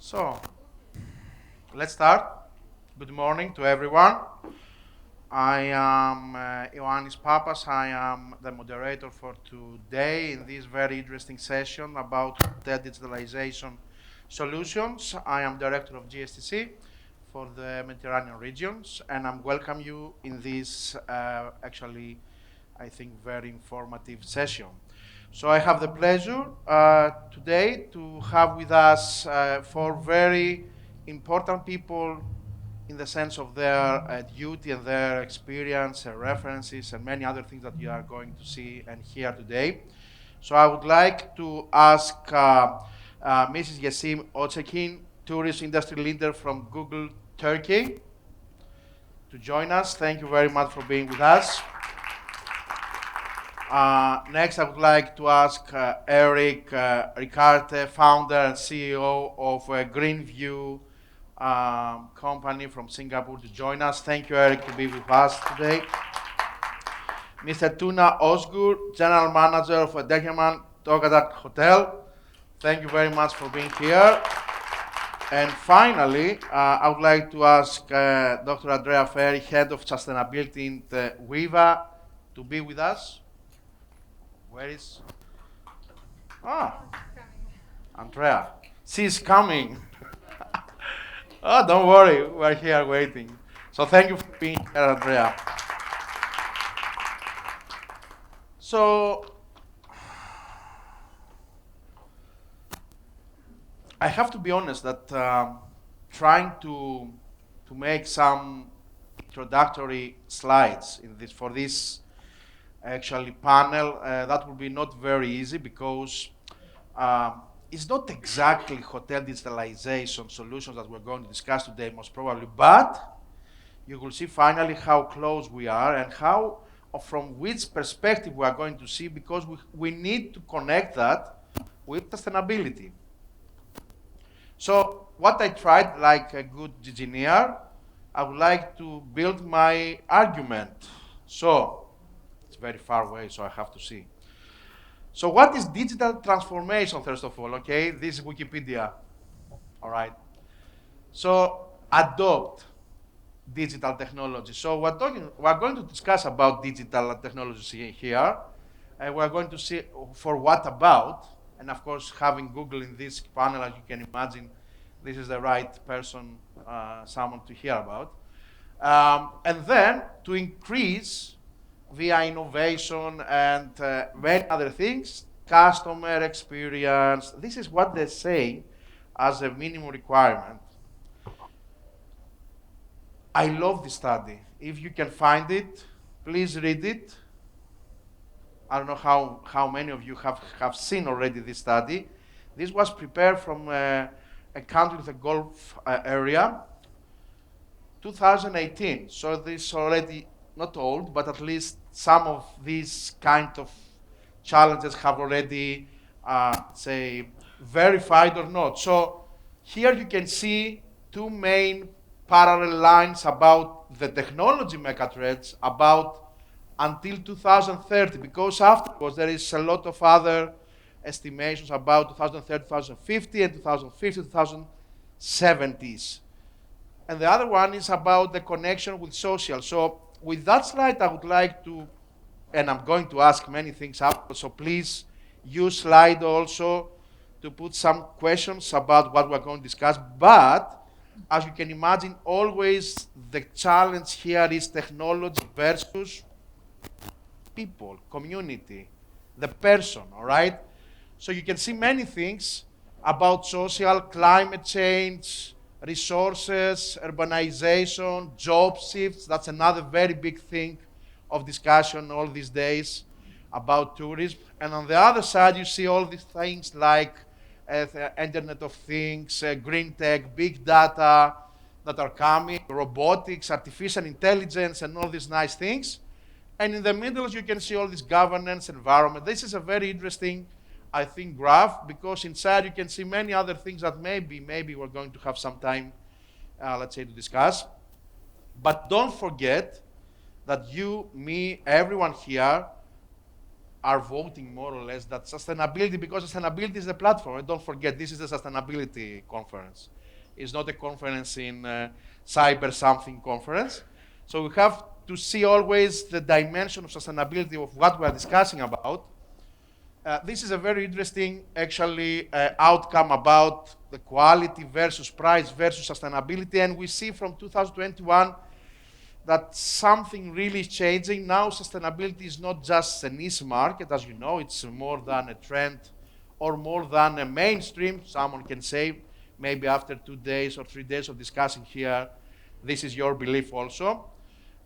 So, let's start. Good morning to everyone. I am Ioannis Papas. I am the moderator for today in this very interesting session about the digitalization solutions. I am director of GSTC for the Mediterranean regions, and I'm welcome you in this actually, I think, very informative session. So I have the pleasure today to have with us four very important people in the sense of their duty and their experience and references and many other things that you are going to see and hear today. So I would like to ask Mrs. Yasim Ocekin, tourist industry leader from Google Turkey, to join us. Thank you very much for being with us. Next, I would like to ask Eric Ricarte, founder and CEO of Greenview company from Singapore, to join us. Thank you, Eric, to be with us today. Mr. Tuna Özgür, general manager of Degerman Togadak Hotel. Thank you very much for being here. And finally, I would like to ask Dr. Andrea Ferri, head of sustainability in the WIVA, to be with us. Where is? Andrea. She's coming. Oh, don't worry. We're here waiting. So thank you for being here, Andrea. So I have to be honest that trying to make some introductory slides for this actually panel, that will be not very easy because it's not exactly hotel digitalization solutions that we're going to discuss today, most probably, but you will see finally how close we are and how, from which perspective we are going to see, because we need to connect that with sustainability. So what I tried, like a good engineer, I would like to build my argument. So it's very far away, so I have to see. So what is digital transformation, first of all, okay? This is Wikipedia, all right? So adopt digital technology. So we're going to discuss about digital technologies here, and we're going to see for what about, and of course, having Google in this panel, as you can imagine, this is the right person, someone to hear about. And then to increase via innovation and many other things, customer experience. This is what they say as a minimum requirement. I love this study. If you can find it, please read it. I don't know how many of you have seen already this study. This was prepared from a country with a Gulf area, 2018. So this is already not old, but at least some of these kind of challenges have already, say, verified or not. So here you can see two main parallel lines about the technology megatrends about until 2030, because afterwards there is a lot of other estimations about 2030, 2050, and 2050, 2070s. And the other one is about the connection with social. So with that slide, I would like to, and I'm going to ask many things up, so please use slide also to put some questions about what we're going to discuss. But as you can imagine, always the challenge here is technology versus people, community, the person, all right? So you can see many things about social, climate change, resources, urbanization, job shifts. That's another very big thing of discussion all these days about tourism. And on the other side, you see all these things like the Internet of Things, green tech, big data that are coming, robotics, artificial intelligence, and all these nice things. And in the middle, you can see all this governance, environment. This is a very interesting, I think, graph, because inside you can see many other things that maybe we're going to have some time, let's say, to discuss. But don't forget that you, me, everyone here are voting more or less that sustainability, because sustainability is the platform. And don't forget, this is a sustainability conference. It's not a conference in cyber something conference. So we have to see always the dimension of sustainability of what we are discussing about. This is a very interesting, actually, outcome about the quality versus price versus sustainability. And we see from 2021 that something really is changing. Now sustainability is not just a niche market, as you know, it's more than a trend or more than a mainstream. Someone can say, maybe after 2 days or 3 days of discussing here, this is your belief also.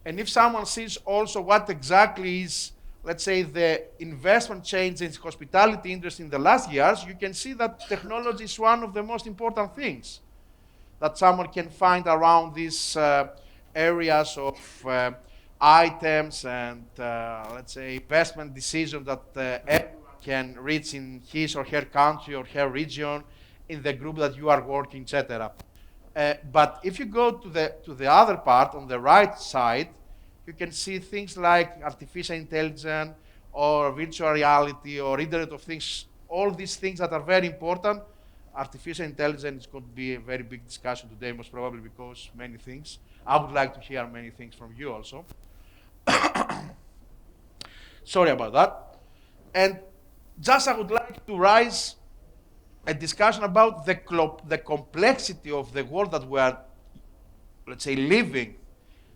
And if someone sees also what exactly is, let's say, the investment change in hospitality industry in the last years, you can see that technology is one of the most important things that someone can find around these areas of items and, let's say, investment decisions that everyone can reach in his or her country or her region, in the group that you are working, etc. But if you go to the other part, on the right side, you can see things like artificial intelligence or virtual reality or Internet of Things, all these things that are very important. Artificial intelligence is going to be a very big discussion today, most probably because many things. I would like to hear many things from you also. Sorry about that. And just I would like to raise a discussion about the complexity of the world that we are, let's say, living,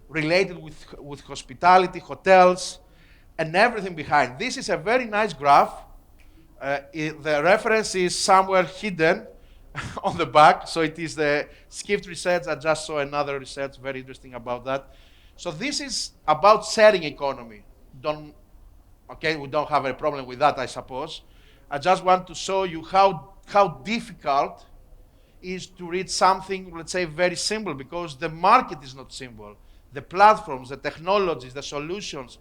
related with hospitality, hotels, and everything behind. This is a very nice graph. The reference is somewhere hidden on the back, so it is the Skift research. I just saw another research, very interesting about that. So this is about sharing economy. Okay, we don't have a problem with that, I suppose. I just want to show you how difficult is to read something, let's say, very simple, because the market is not simple. The platforms, the technologies, the solutions,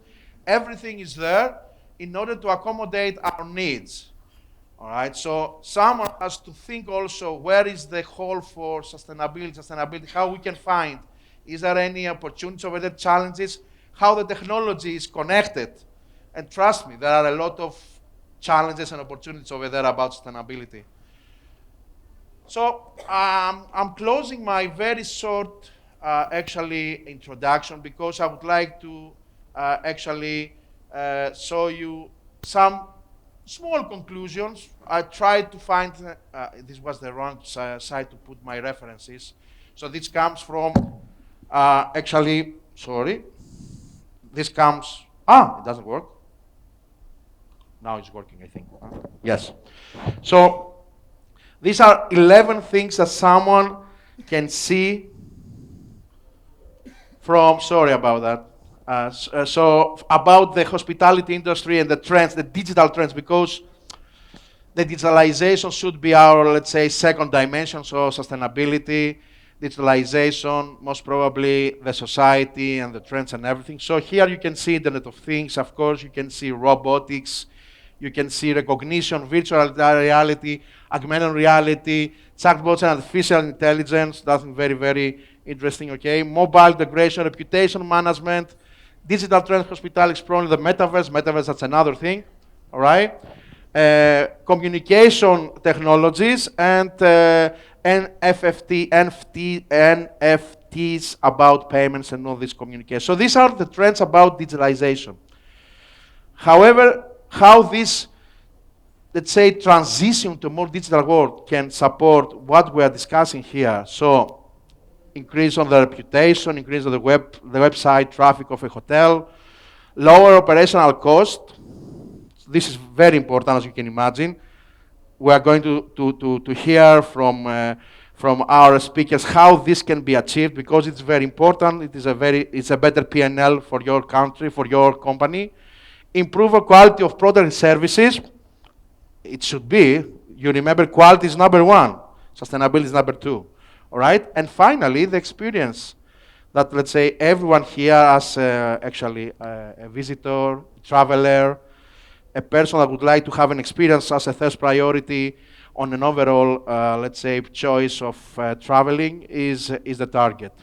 everything is there in order to accommodate our needs. All right, so someone has to think also, where is the hole for sustainability, how we can find, is there any opportunities over there, challenges, how the technology is connected. And trust me, there are a lot of challenges and opportunities over there about sustainability. So I'm closing my very short, actually, introduction, because I would like to actually show you some small conclusions. I tried to find, this was the wrong side to put my references. So this comes from, actually, sorry, this comes, it doesn't work. Now it's working, I think. Yes. So these are 11 things that someone can see from, sorry about that. So about the hospitality industry and the trends, the digital trends, because the digitalization should be our, let's say, second dimension, so sustainability, digitalization, most probably the society and the trends and everything. So here you can see Internet of Things, of course, you can see robotics, you can see recognition, virtual reality, augmented reality, chatbots and artificial intelligence. That's very, very interesting, okay? Mobile integration, reputation management, digital trends, hospitality, exploring the metaverse. Metaverse, that's another thing, all right? Communication technologies and NFTs about payments and all this communication. So these are the trends about digitalization. However, how this, let's say, transition to a more digital world can support what we are discussing here. So increase on the reputation, increase on the website traffic of a hotel, lower operational cost. This is very important, as you can imagine. We are going to hear from our speakers how this can be achieved, because it's very important. It's a better P&L for your country, for your company. Improve the quality of product and services. It should be. You remember, quality is number one. Sustainability is number two. All right? And finally, the experience that, let's say, everyone here as actually a visitor, traveler, a person that would like to have an experience as a first priority on an overall, let's say, choice of traveling is the target.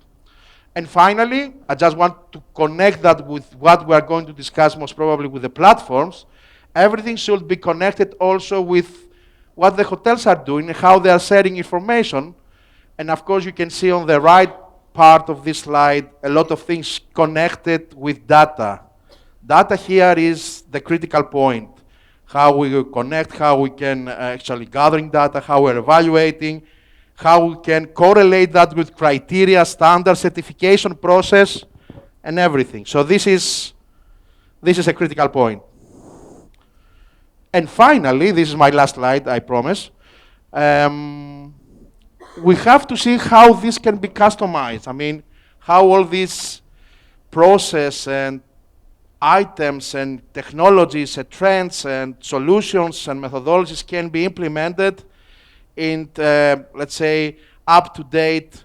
And finally, I just want to connect that with what we are going to discuss most probably with the platforms Everything should be connected also with what the hotels are doing and how they are sharing information. And of course, you can see on the right part of this slide a lot of things connected with data. Data here is the critical point. How we connect, how we can actually gathering data, how we're evaluating, how we can correlate that with criteria, standard certification process, and everything. So this is a critical point. And finally, this is my last slide, I promise. Um, we have to see how this can be customized. I mean, how all these process and items and technologies and trends and solutions and methodologies can be implemented in, let's say, up-to-date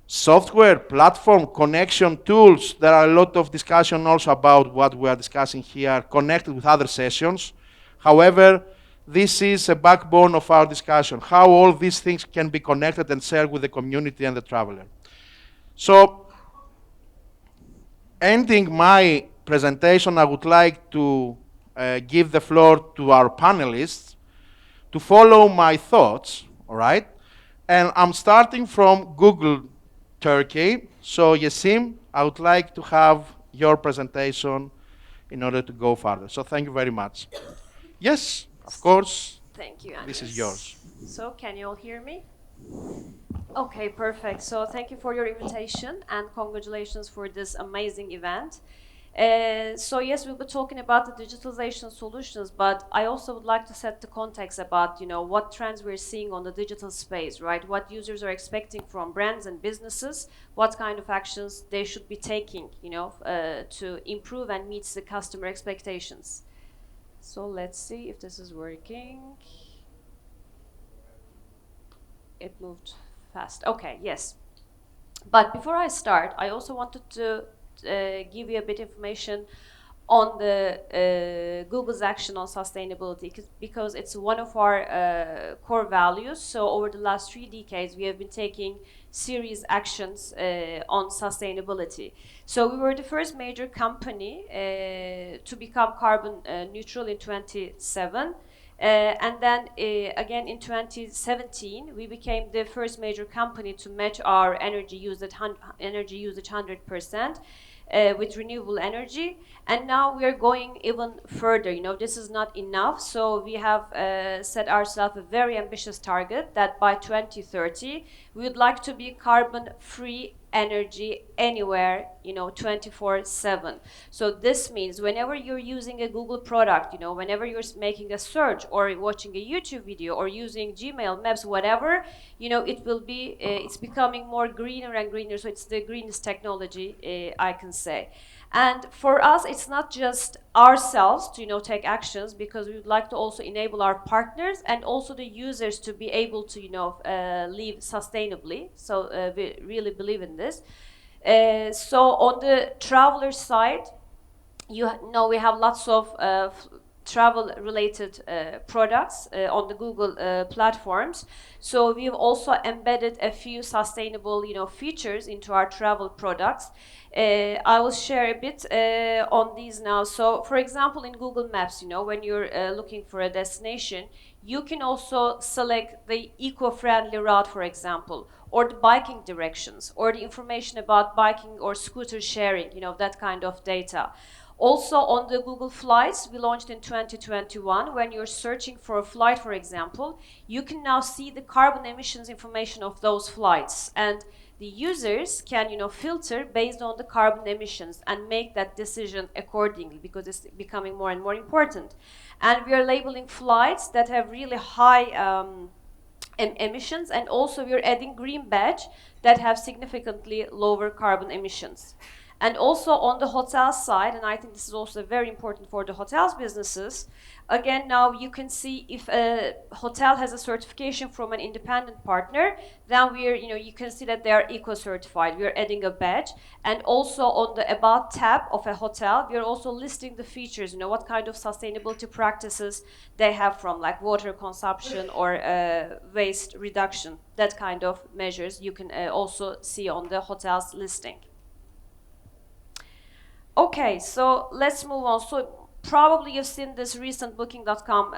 software, platform, connection tools. There are a lot of discussion also about what we are discussing here, connected with other sessions. However, this is a backbone of our discussion, how all these things can be connected and shared with the community and the traveler. So, ending my presentation, I would like to give the floor to our panelists to follow my thoughts, all right? And I'm starting from Google Turkey. So, Yasim, I would like to have your presentation in order to go further. So, thank you very much. Yes, of course. Thank you, This is Anis. yours. So, can you all hear me? Okay, perfect. So, thank you for your invitation and congratulations for this amazing event. So yes, we'll be talking about the digitalization solutions, but I also would like to set the context about, what trends we're seeing on the digital space, right? What users are expecting from brands and businesses, what kind of actions they should be taking, to improve and meet the customer expectations. So let's see if this is working. It moved fast. Okay, yes. But before I start, I also wanted to give you a bit information on the Google's action on sustainability because it's one of our core values. So over the last 3 decades, we have been taking serious actions on sustainability. So we were the first major company to become carbon neutral in 2007. And then again in 2017, we became the first major company to match our energy usage 100% with renewable energy. And now we are going even further. This is not enough. So we have set ourselves a very ambitious target that by 2030, we would like to be carbon-free energy anywhere, 24/7. So this means whenever you're using a Google product, whenever you're making a search or watching a YouTube video or using Gmail, Maps, whatever, it will be, it's becoming more greener and greener. So it's the greenest technology, I can say. And for us, it's not just ourselves to take actions, because we would like to also enable our partners and also the users to be able to live sustainably. So we really believe in this. So on the traveler side, we have lots of travel-related products on the Google platforms. So we've also embedded a few sustainable, features into our travel products. I will share a bit on these now. So, for example, in Google Maps, when you're looking for a destination, you can also select the eco-friendly route, for example, or the biking directions, or the information about biking or scooter sharing, that kind of data. Also on the Google Flights, we launched in 2021, when you're searching for a flight, for example, you can now see the carbon emissions information of those flights. And the users can, filter based on the carbon emissions and make that decision accordingly, because it's becoming more and more important. And we are labeling flights that have really high emissions, and also we're adding green badge that have significantly lower carbon emissions. And also on the hotel side, and I think this is also very important for the hotels businesses, again, now you can see if a hotel has a certification from an independent partner, then you can see that they are eco-certified. We are adding a badge. And also on the About tab of a hotel, we are also listing the features, what kind of sustainability practices they have, from like water consumption or waste reduction. That kind of measures you can also see on the hotel's listing. Okay, so let's move on. So probably you've seen this recent Booking.com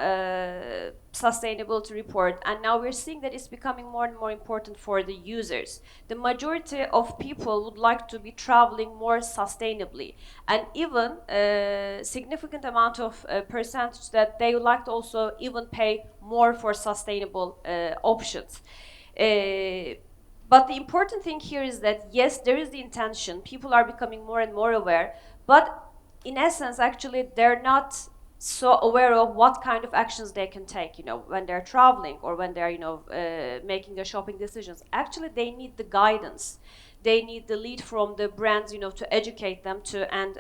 sustainability report, and now we're seeing that it's becoming more and more important for the users. The majority of people would like to be traveling more sustainably, and even a significant amount of percentage that they would like to also even pay more for sustainable options. But the important thing here is that yes, there is the intention, people are becoming more and more aware, but in essence, actually, they're not so aware of what kind of actions they can take, when they're traveling or when they're, making their shopping decisions. Actually, they need the guidance. They need the lead from the brands, to educate them and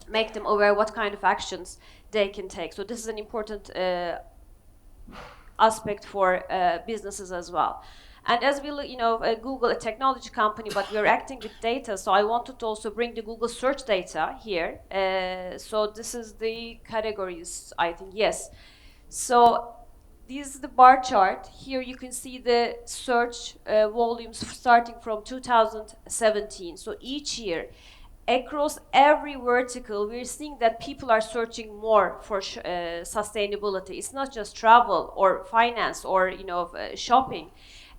make them aware what kind of actions they can take. So this is an important aspect for businesses as well. And as we look, Google, a technology company, but we're acting with data, so I wanted to also bring the Google search data here. So this is the categories, I think, yes. So this is the bar chart. Here you can see the search volumes starting from 2017. So each year, across every vertical, we're seeing that people are searching more for sustainability. It's not just travel or finance or shopping.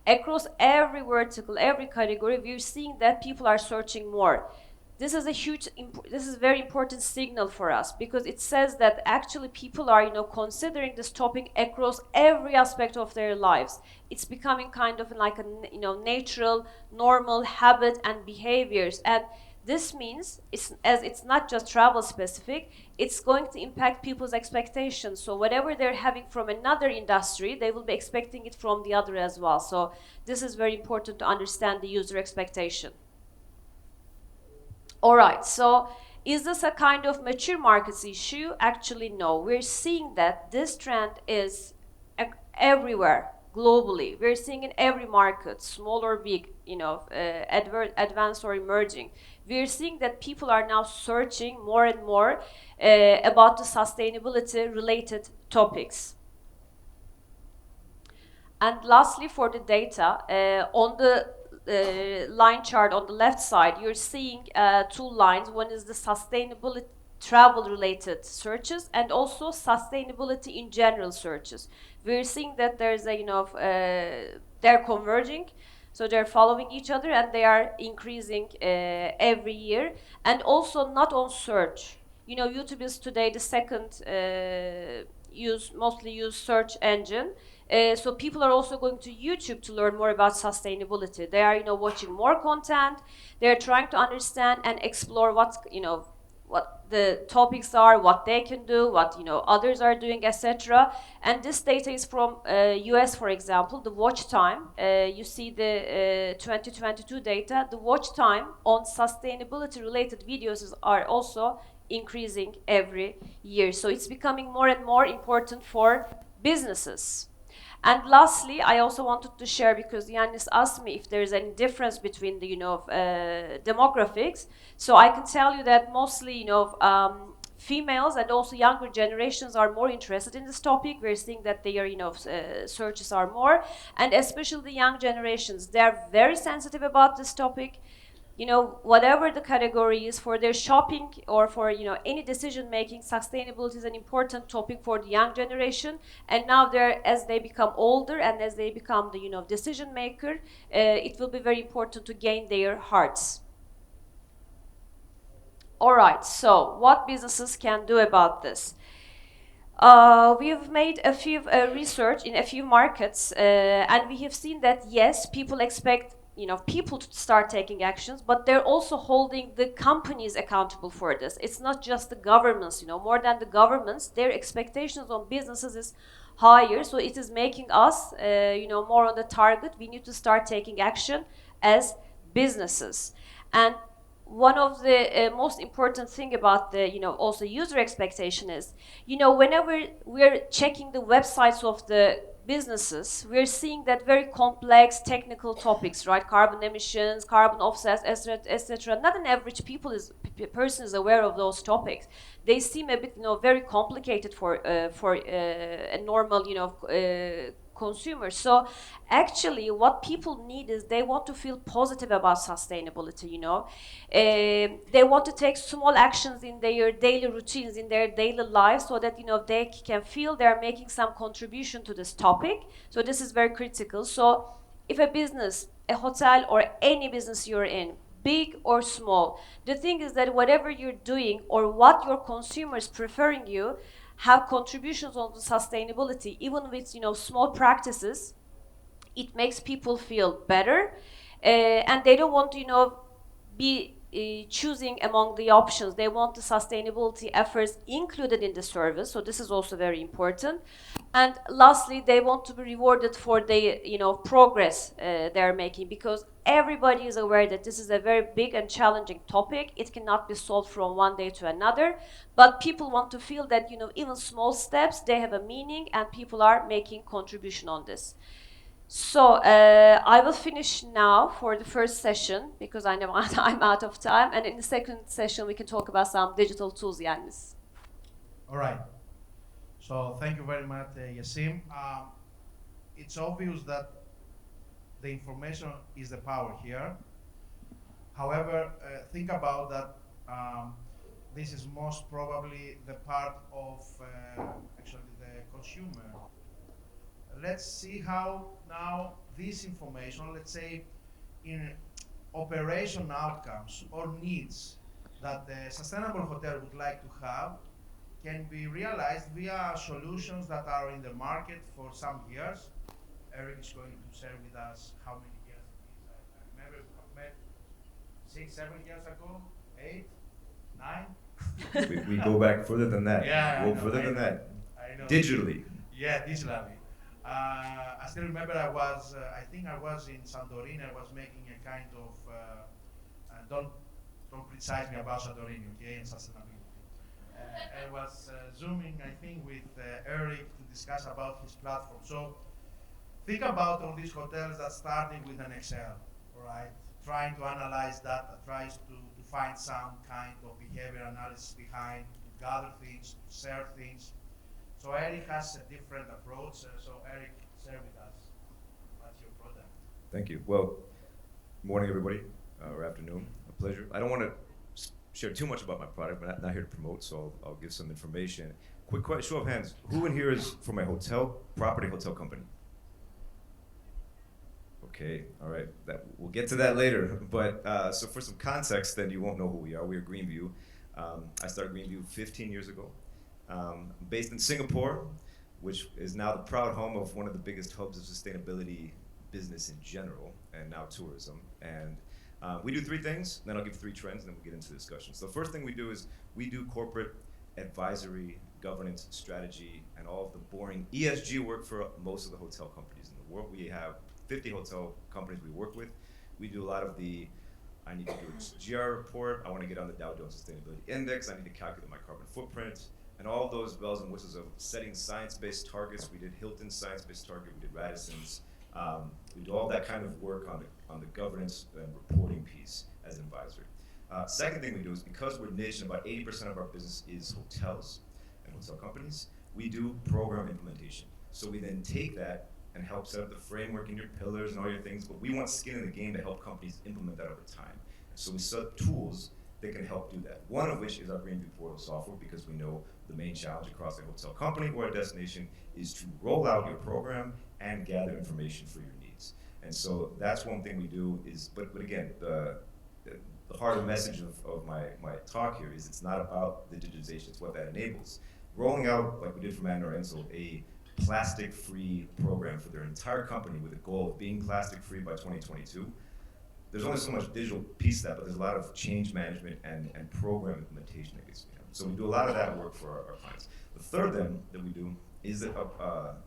Across every vertical, every category, we're seeing that people are searching more. This is a very important signal for us, because it says that actually people are considering this topic across every aspect of their lives. It's becoming kind of like a natural, normal habit and behaviors. And this means, it's not just travel specific, it's going to impact people's expectations. So whatever they're having from another industry, they will be expecting it from the other as well. So this is very important to understand the user expectation. All right, so is this a kind of mature markets issue? Actually, no. We're seeing that this trend is everywhere, globally. We're seeing in every market, small or big, advanced or emerging. We're seeing that people are now searching more and more about the sustainability related topics. And lastly, for the data, on the line chart on the left side, you're seeing two lines. One is the sustainability travel related searches and also sustainability in general searches. We're seeing that there's they're converging. So they're following each other and they are increasing every year. And also not on search. YouTube is today the second mostly used search engine. So people are also going to YouTube to learn more about sustainability. They are, watching more content. They're trying to understand and explore what the topics are, what they can do, what others are doing, etc. And this data is from US, for example. The watch time. You see the 2022 data. The watch time on sustainability-related videos are also increasing every year. So it's becoming more and more important for businesses. And lastly, I also wanted to share, because Yannis asked me if there is any difference between the demographics. So I can tell you that mostly females and also younger generations are more interested in this topic. We're seeing that their searches are more, and especially the young generations, they are very sensitive about this topic. Whatever the category is for their shopping or for any decision making, sustainability is an important topic for the young generation. And now as they become older and as they become the decision maker, it will be very important to gain their hearts. All right, so what businesses can do about this? We've made a few research in a few markets, and we have seen that yes, people expect people to start taking actions, but they're also holding the companies accountable for this. It's not just the governments, more than the governments, their expectations on businesses is higher. So it is making us, more on the target. We need to start taking action as businesses. And one of the most important thing about the also user expectation is whenever we're checking the websites of the businesses, we're seeing that very complex technical topics, right? Carbon emissions, carbon offsets, etc. Not an average person is aware of those topics. They seem a bit very complicated for a normal consumers. So actually what people need is they want to feel positive about sustainability, you know. They want to take small actions in their daily routines, in their daily lives, so that, you know, they can feel they're making some contribution to this topic. So this is very critical. So if a business, a hotel, or any business you're in, big or small, the thing is that whatever you're doing or what your consumers preferring you have contributions on the sustainability, even with, you know, small practices, it makes people feel better, and they don't want to, you know, be choosing among the options. They want the sustainability efforts included in the service. So this is also very important. And lastly, they want to be rewarded for the, you know, progress they're making, because everybody is aware that this is a very big and challenging topic. It cannot be solved from one day to another, but people want to feel that, you know, even small steps, they have a meaning and people are making contribution on this. So I will finish now for the first session because I know I'm out of time. And in the second session, we can talk about some digital tools, Yannis. All right. So thank you very much, Yasim. It's obvious that the information is the power here. However, think about that. This is most probably the part of actually the consumer. Let's see how now this information, let's say, in operation outcomes or needs that the sustainable hotel would like to have, can be realized via solutions that are in the market for some years. Eric is going to share with us how many years it is. I remember we have met 6, 7 years ago, 8, 9. We go back further than that. Yeah, Go further than that. I know. Digitally. Yeah, digitally. I still remember I think I was in Santorini. I was making a kind of, don't criticize me about Santorini, okay, and sustainability. I was zooming, I think, with Eric to discuss about his platform. So think about all these hotels that starting with an Excel, all right? Trying to analyze data, tries to find some kind of behavior analysis behind, to gather things, to share things. So Eric has a different approach. So Eric, share with us what's your product. Thank you. Well, morning, everybody, or afternoon. A pleasure. I don't want to share too much about my product, but not here to promote, so I'll give some information. Quick show of hands. Who in here is from a property hotel company? Okay, all right. We'll get to that later. But so for some context, then you won't know who we are. We are Greenview. I started Greenview 15 years ago. Based in Singapore, which is now the proud home of one of the biggest hubs of sustainability business in general, and now tourism. And we do 3 things, then I'll give 3 trends, and then we'll get into the discussion. So the first thing we do is we do corporate advisory, governance, strategy, and all of the boring ESG work for most of the hotel companies in the world. We have 50 hotel companies we work with. We do a lot of I need to do a GR report, I want to get on the Dow Jones Sustainability Index, I need to calculate my carbon footprint, and all those bells and whistles of setting science-based targets. We did Hilton's science-based target, we did Radisson's. We do all that kind of work on the governance and reporting piece as an advisory. Second thing we do is, because we're niche and about 80% of our business is hotels and hotel companies, we do program implementation. So we then take that and help set up the framework and your pillars and all your things, but we want skin in the game to help companies implement that over time. So we set up tools that can help do that. One of which is our Greenview Portal software, because we know the main challenge across a hotel company or a destination is to roll out your program and gather information for your needs. And so that's one thing we do is, but again, the harder message of my talk here is it's not about the digitization, it's what that enables. Rolling out, like we did for Manor Ensel, a plastic-free program for their entire company with a goal of being plastic-free by 2022. There's only so much digital piece of that, but there's a lot of change management and program implementation that gets, so we do a lot of that work for our clients. The third thing that we do is that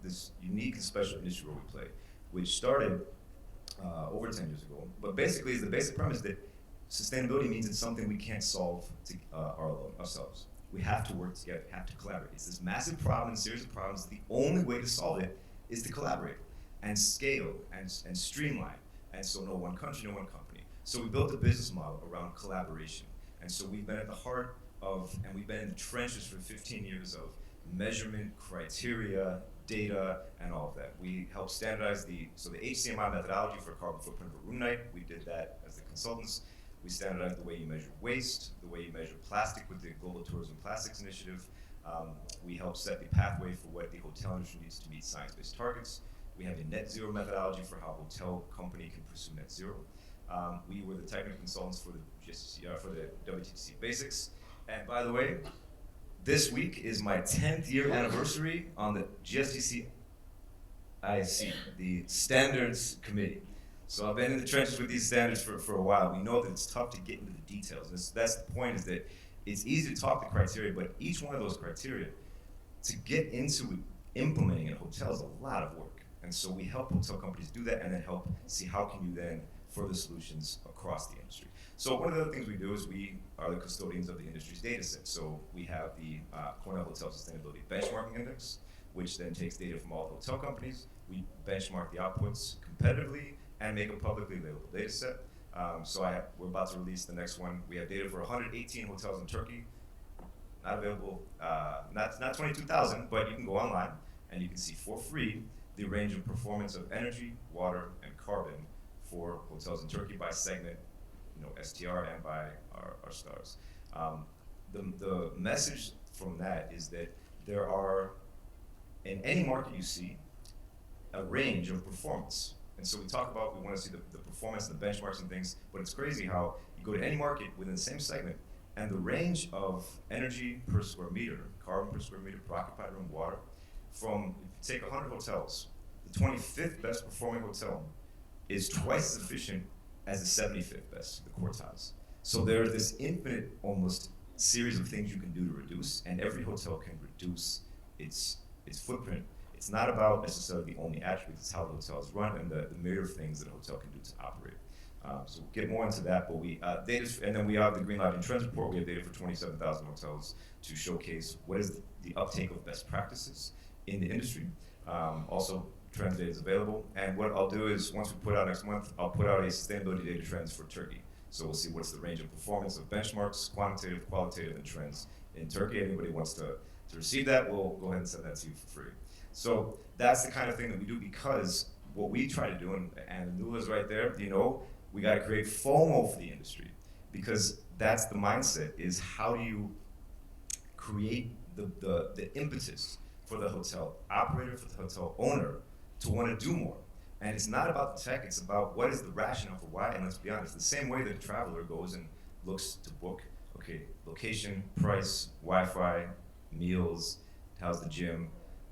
this unique and special industry role we play, which started over 10 years ago, but basically is the basic premise that sustainability means it's something we can't solve ourselves. We have to work together, have to collaborate. It's this massive problem, and series of problems. The only way to solve it is to collaborate and scale and streamline. And so no one country, no one company. So we built a business model around collaboration. And so we've been at the heart of, and we've been in the trenches for 15 years of measurement, criteria, data, and all of that. We help standardize the HCMI methodology for carbon footprint of a room night. We did that as the consultants. We standardized the way you measure waste, the way you measure plastic with the Global Tourism Plastics Initiative. We help set the pathway for what the hotel industry needs to meet science-based targets. We have a net zero methodology for how a hotel company can pursue net zero. We were the technical consultants for the WTC Basics. And by the way, this week is my 10th year anniversary on the GSTC IC, the Standards Committee. So I've been in the trenches with these standards for a while. We know that it's tough to get into the details. That's the point, is that it's easy to talk the criteria, but each one of those criteria, to get into implementing in a hotel is a lot of work. And so we help hotel companies do that and then help see how can you then further solutions across the industry. So one of the other things we do is we are the custodians of the industry's data set. So we have the Cornell Hotel Sustainability Benchmarking Index, which then takes data from all the hotel companies. We benchmark the outputs competitively and make a publicly available data set. We're about to release the next one. We have data for 118 hotels in Turkey. Not available, not 22,000, but you can go online and you can see for free the range of performance of energy, water, and carbon for hotels in Turkey by segment, STR, and by our stars. The message from that is that there are, in any market you see, a range of performance. And so we want to see the performance and the benchmarks and things, but it's crazy how you go to any market within the same segment, and the range of energy per square meter, carbon per square meter, per occupied room, water, from, if you take 100 hotels, the 25th best performing hotel is twice as efficient as the 75th best, the quartiles. So there's this infinite, almost, series of things you can do to reduce, and every hotel can reduce its footprint. It's not about necessarily the only attributes, it's how the hotel is run and the myriad of things that a hotel can do to operate. So we'll get more into that, but and then we have the Green Lodging Trends Report. We have data for 27,000 hotels to showcase what is the uptake of best practices in the industry. Also, trends data is available, and what I'll do is, once we put out next month, I'll put out a sustainability data trends for Turkey. So we'll see what's the range of performance of benchmarks, quantitative, qualitative, and trends in Turkey. Anybody wants to receive that, we'll go ahead and send that to you for free. So that's the kind of thing that we do, because what we try to do, and Nula's right there, we got to create FOMO for the industry, because that's the mindset, is how do you create the impetus for the hotel operator, for the hotel owner, to want to do more. And it's not about the tech, it's about what is the rationale for why. And let's be honest, the same way that a traveler goes and looks to book, okay, location, price, Wi-Fi, meals, how's the gym,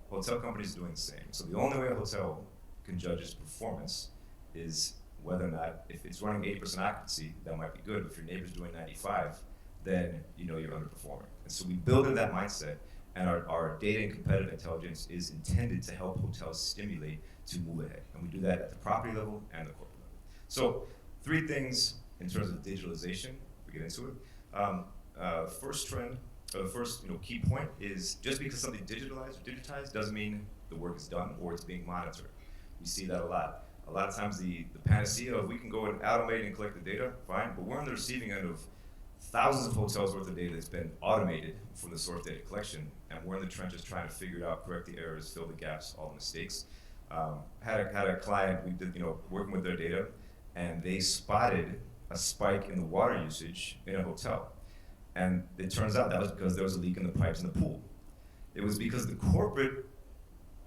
hotel companies are doing the same. So the only way a hotel can judge its performance is whether or not, if it's running 80% occupancy, that might be good. If your neighbor's doing 95, then you're underperforming. And so we build in that mindset, and our data and competitive intelligence is intended to help hotels stimulate to move ahead. And we do that at the property level and the corporate level. So 3 things in terms of digitalization, we get into it. First trend, or the first key point is, just because something digitized doesn't mean the work is done or it's being monitored. We see that a lot. A lot of times the panacea of, we can go and automate and collect the data, fine, but we're on the receiving end of thousands of hotels worth of data that's been automated from the source data collection, and we're in the trenches trying to figure it out, correct the errors, fill the gaps, all the mistakes. Had a client, we did, working with their data, and they spotted a spike in the water usage in a hotel. And it turns out that was because there was a leak in the pipes in the pool. It was because the corporate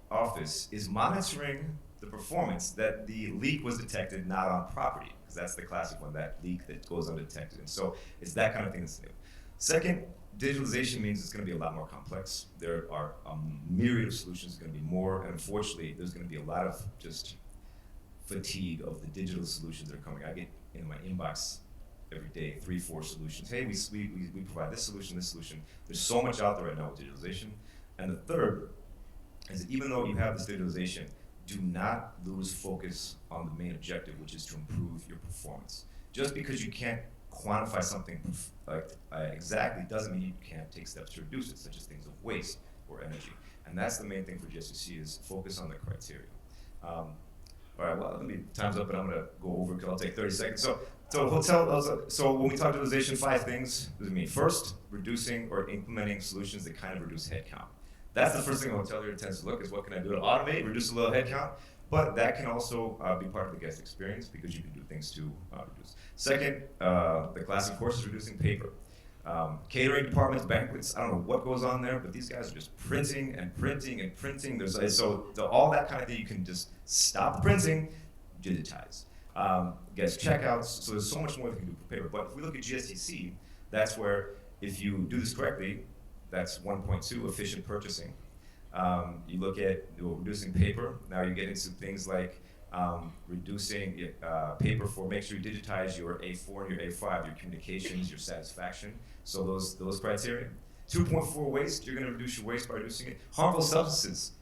office is monitoring the performance that the leak was detected not on property, because that's the classic one, that leak that goes undetected. And so it's that kind of thing that's new. Second, digitalization means it's going to be a lot more complex. There are a myriad of solutions, going to be more, and unfortunately, there's going to be a lot of just fatigue of the digital solutions that are coming. I get in my inbox every day 3, 4 solutions. Hey, we provide this solution, this solution. There's so much out there right now with digitalization. And the third is that even though you have this digitalization, do not lose focus on the main objective, which is to improve your performance. Just because you can't quantify something exactly doesn't mean you can't take steps to reduce it, such as things of waste or energy. And that's the main thing for GSUC, is focus on the criteria. All right, well, time's up, but I'm gonna go over because I'll take 30 seconds. So when we talk digitalization, 5 things does it mean. First, reducing or implementing solutions that kind of reduce headcount. That's the first thing a hotelier tends to look is what can I do to automate, reduce a little headcount, but that can also be part of the guest experience because you can do things to reduce. Second, the classic course is reducing paper. Catering departments, banquets, I don't know what goes on there, but these guys are just printing and printing and printing. All that kind of thing, you can just stop the printing, digitize. Guest checkouts, so there's so much more that can do for paper. But if we look at GSTC, that's where if you do this correctly, that's 1.2, efficient purchasing. You look at reducing paper, now you get into things like reducing paper for, make sure you digitize your A4 and your A5, your communications, your satisfaction. So those criteria. 2.4 waste, you're gonna reduce your waste by reducing it. Harmful substances,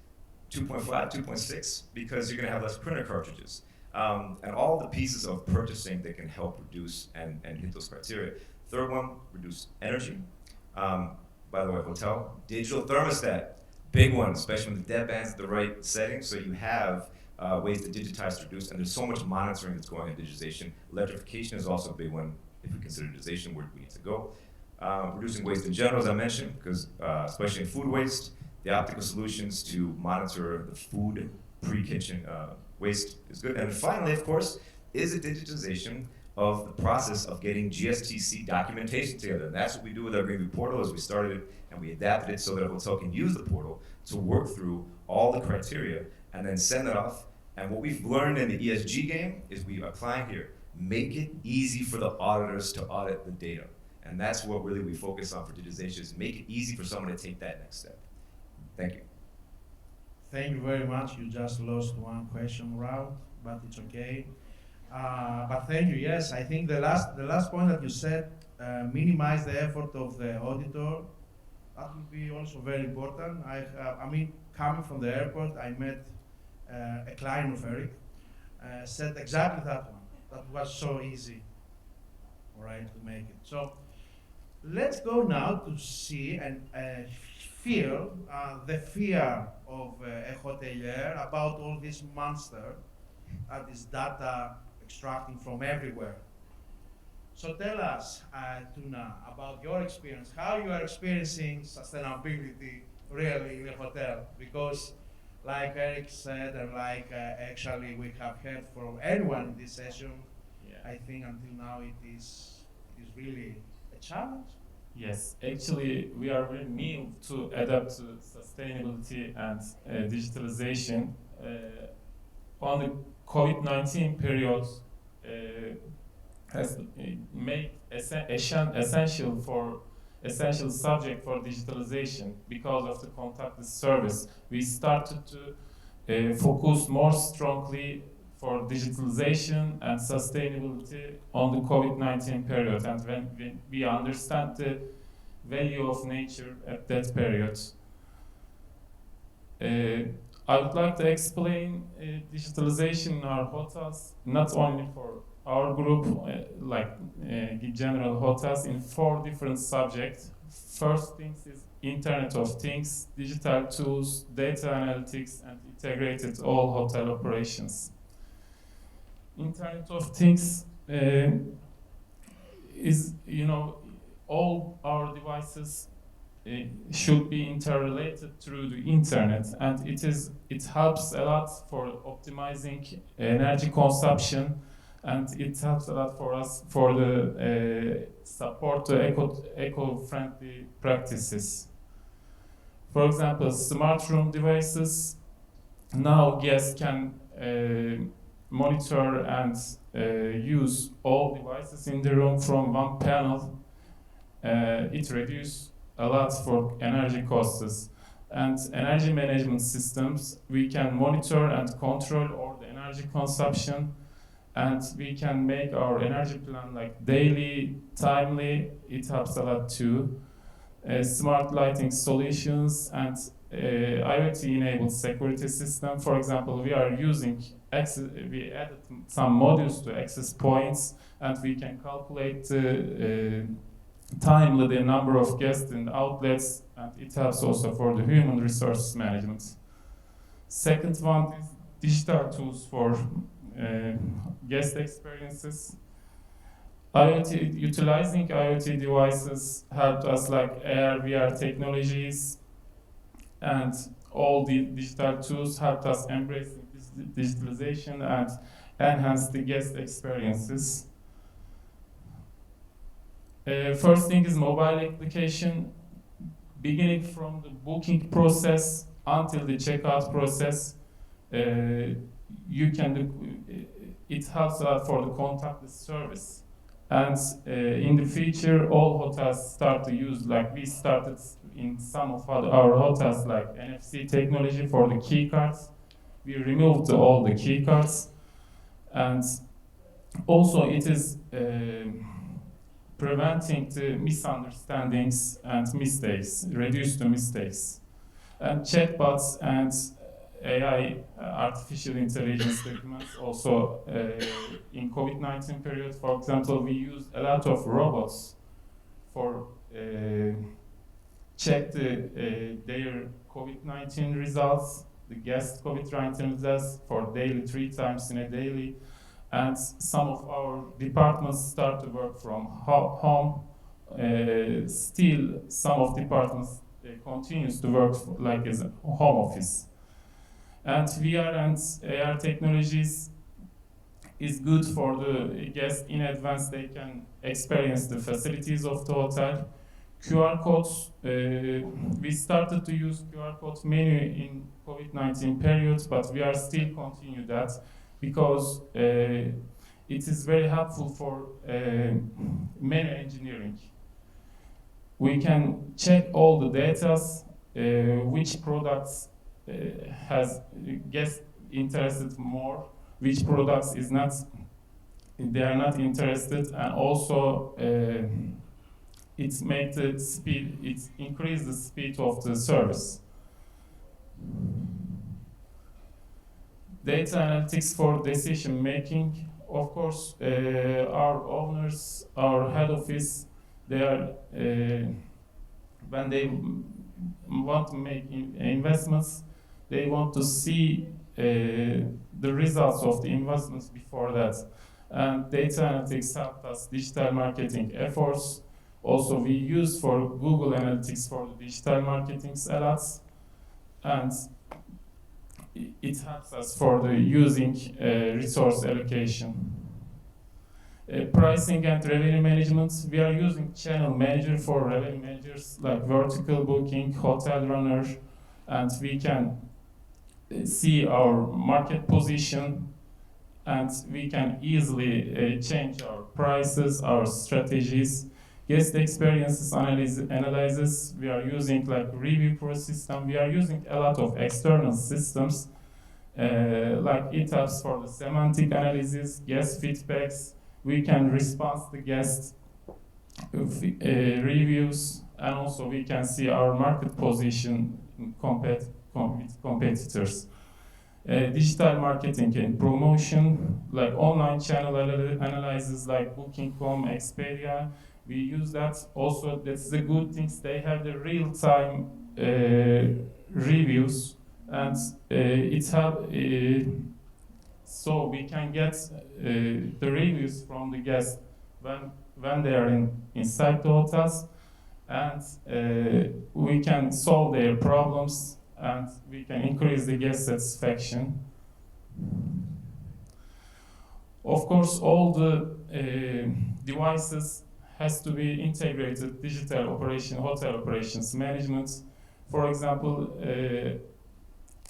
2.5, 2.6, because you're gonna have less printer cartridges. And all the pieces of purchasing that can help reduce and hit those criteria. Third one, reduce energy. By the way, hotel, digital thermostat, big one, especially when the deadband's at the right setting, so you have ways to digitize to reduce, and there's so much monitoring that's going on in digitization. Electrification is also a big one if we consider digitization, where we need to go. Reducing waste in general, as I mentioned, because especially in food waste, the optical solutions to monitor the food pre-kitchen waste is good. And finally, of course, is the digitization of the process of getting GSTC documentation together. And that's what we do with our Greenview portal, is we started it and we adapted it so that a hotel can use the portal to work through all the criteria and then send it off. And what we've learned in the ESG game is we apply here. Make it easy for the auditors to audit the data. And that's what really we focus on for digitization, is make it easy for someone to take that next step. Thank you. Thank you very much. You just lost one question round, but it's okay. But thank you. Yes, I think the last point that you said, minimize the effort of the auditor. That will be also very important. I mean, coming from the airport, I met a client of Eric, said exactly that one. That was so easy, all right, to make it. So let's go now to see and feel the fear of a hotelier about all this monster, this data extracting from everywhere. So tell us, Tuna, about your experience, how you are experiencing sustainability really in a hotel, because like Eric said, and like actually we have heard from everyone in this session, yeah. I think until now it is really a challenge. Yes, actually we are very new to adapt to sustainability and digitalization. On the COVID-19 period, has made essential subject for digitalization because of the contactless service. We started to focus more strongly for digitalization and sustainability on the COVID-19 period, and when we understand the value of nature at that period. I would like to explain digitalization in our hotels, not only for our group, general hotels, in 4 different subjects. First things is Internet of Things, digital tools, data analytics, and integrated all hotel operations. Internet of Things is, all our devices should be interrelated through the internet, and it helps a lot for optimizing energy consumption, and it helps a lot for us for the support to eco-friendly practices. For example, smart room devices. Now guests can monitor and use all devices in the room from one panel. It reduces a lot for energy costs. And energy management systems, we can monitor and control all the energy consumption, and we can make our energy plan like daily, timely. It helps a lot too. Smart lighting solutions and IoT-enabled security system. For example, we added some modules to access points, and we can calculate timely the number of guests in the outlets, and it helps also for the human resource management. Second one is digital tools for guest experiences. Utilizing IoT devices helped us like AR, VR technologies, and all the digital tools helped us embrace digitalization and enhance the guest experiences. First thing is mobile application, beginning from the booking process until the checkout process. You can do, it helps a lot for the contactless service. And in the future, all hotels start to use, like we started in some of our hotels, like NFC technology for the key cards. We removed all the key cards, and also it is preventing the misunderstandings and mistakes, reduce the mistakes. And chatbots and AI, artificial intelligence documents, also in COVID-19 period, for example, we used a lot of robots for check their COVID-19 results, the guest COVID-19 results for daily, 3 times in a daily. And some of our departments start to work from home. Still, some of departments continues to work like as a home office. And VR and AR technologies is good for the guests in advance. They can experience the facilities of the hotel. QR codes, we started to use QR codes mainly in COVID-19 periods, but we are still continue that because it is very helpful for menu engineering. We can check all the data, which products has guests interested more, which products is not, they are not interested, and also it makes the speed, it increases the speed of the service. Data analytics for decision making. Of course, our owners, our head office, they are when they want to make investments, they want to see the results of the investments before that. And data analytics helped us digital marketing efforts. Also, we use for Google Analytics for the digital marketing a lot, and it helps us for the using resource allocation. Pricing and revenue management, we are using channel manager for revenue managers like vertical booking, hotel runner, and we can see our market position, and we can easily change our prices, our strategies. Guest experiences analysis, we are using like review pro system, we are using a lot of external systems like ETAPS for the semantic analysis, guest feedbacks. We can respond to guest reviews, and also we can see our market position with competitors. Digital marketing and promotion, like online channel analysis like Booking.com, Expedia, we use that. Also, that's the good things, they have the real-time reviews, and it's how so we can get the reviews from the guests when they are inside the hotels, and we can solve their problems, and we can increase the guest satisfaction. Of course, all the devices has to be integrated digital operation, hotel operations management. For example,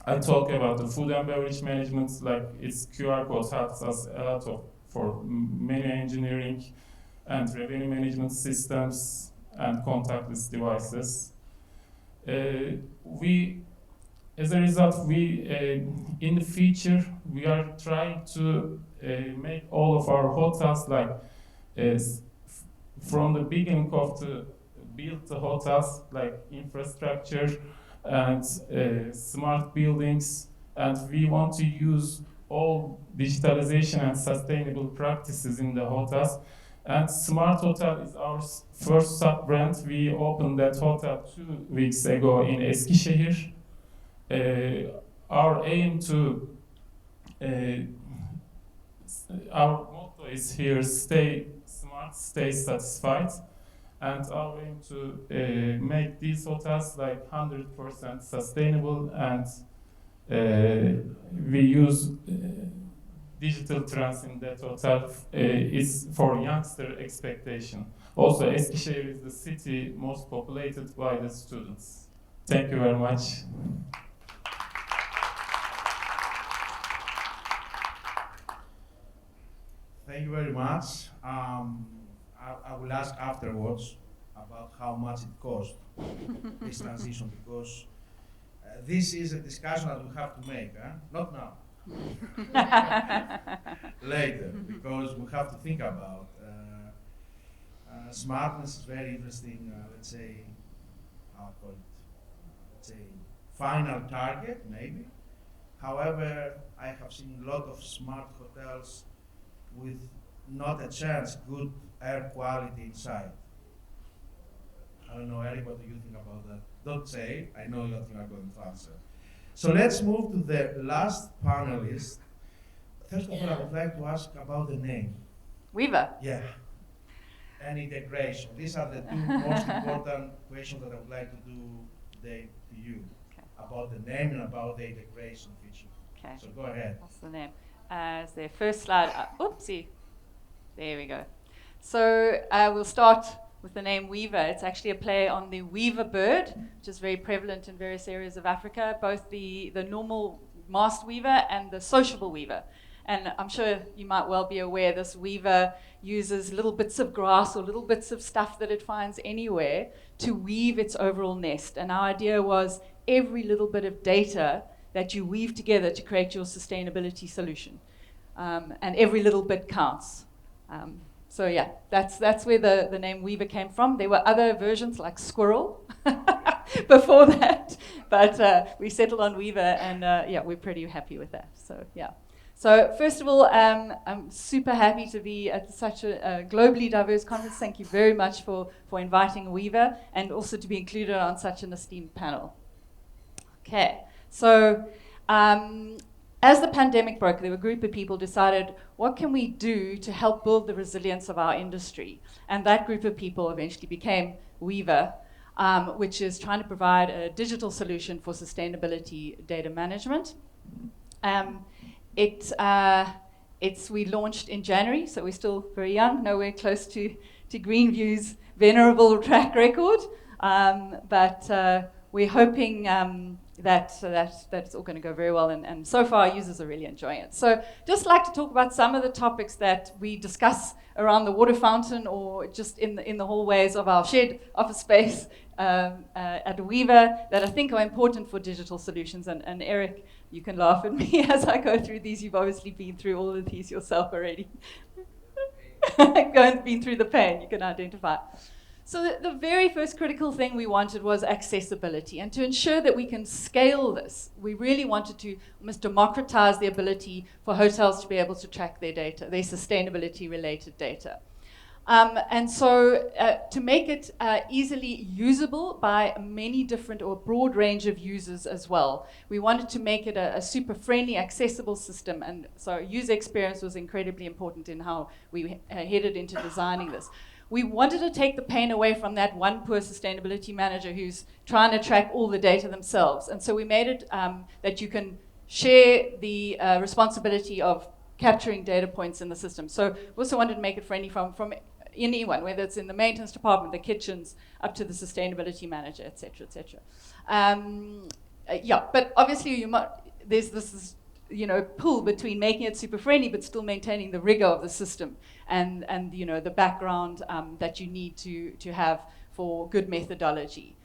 I talk about the food and beverage management, like its QR code helps us a lot for menu engineering and revenue management systems and contactless devices. As a result, in the future, we are trying to make all of our hotels like from the beginning of the build the hotels like infrastructure and smart buildings, and we want to use all digitalization and sustainable practices in the hotels. And Smart Hotel is our first sub-brand. We opened that hotel 2 weeks ago in Eskişehir. Our aim to, our motto is here, stay smart, stay satisfied. and are aim to make these hotels like 100% sustainable, and we use digital trends in that hotel is for youngster expectation. Also, Eskişehir is the city most populated by the students. Thank you very much. Thank you very much. I will ask afterwards about how much it cost, this transition, because this is a discussion that we have to make, not now. Later, because we have to think about smartness is very interesting, let's say, how call it, let's say, final target, maybe. However, I have seen a lot of smart hotels with not a chance good air quality inside. I don't know, Eric, what do you think about that? Don't say, I know that you are going to answer. So let's move to the last panelist. First of all, I would like to ask about the name. Weaver. Yeah. And integration. These are the two most important questions that I would like to do today to you. Okay. About the name and about the integration feature. Okay. So go ahead. That's the name. As their first slide. Oopsie. There we go. So we'll start with the name Weaver. It's actually a play on the weaver bird, which is very prevalent in various areas of Africa, both the normal masked weaver and the sociable weaver. And I'm sure you might well be aware this weaver uses little bits of grass or little bits of stuff that it finds anywhere to weave its overall nest. And our idea was every little bit of data that you weave together to create your sustainability solution. And every little bit counts. So yeah, that's where the name Weaver came from. There were other versions like Squirrel before that, but we settled on Weaver, and yeah, we're pretty happy with that. So yeah. So first of all, I'm super happy to be at such a globally diverse conference. Thank you very much for inviting Weaver, and also to be included on such an esteemed panel. Okay, so as the pandemic broke, there were a group of people decided, what can we do to help build the resilience of our industry? And that group of people eventually became Weaver, which is trying to provide a digital solution for sustainability data management. We launched in January, so we're still very young, nowhere close to Greenview's venerable track record, but we're hoping that it's all going to go very well, and so far our users are really enjoying it. So just like to talk about some of the topics that we discuss around the water fountain or just in the hallways of our shared office space at Weaver that I think are important for digital solutions. And Eric, you can laugh at me as I go through these. You've obviously been through all of these yourself already. Been through the pain, you can identify. So the very first critical thing we wanted was accessibility. And to ensure that we can scale this, we really wanted to almost democratize the ability for hotels to be able to track their data, their sustainability-related data. And so to make it easily usable by many different or a broad range of users as well, we wanted to make it a super friendly, accessible system. And so user experience was incredibly important in how we headed into designing this. We wanted to take the pain away from that one poor sustainability manager who's trying to track all the data themselves. And so we made it that you can share the responsibility of capturing data points in the system. So we also wanted to make it friendly from anyone, whether it's in the maintenance department, the kitchens, up to the sustainability manager, et cetera, et cetera. Yeah, but obviously there's this pull between making it super friendly but still maintaining the rigor of the system and the background that you need to have for good methodology.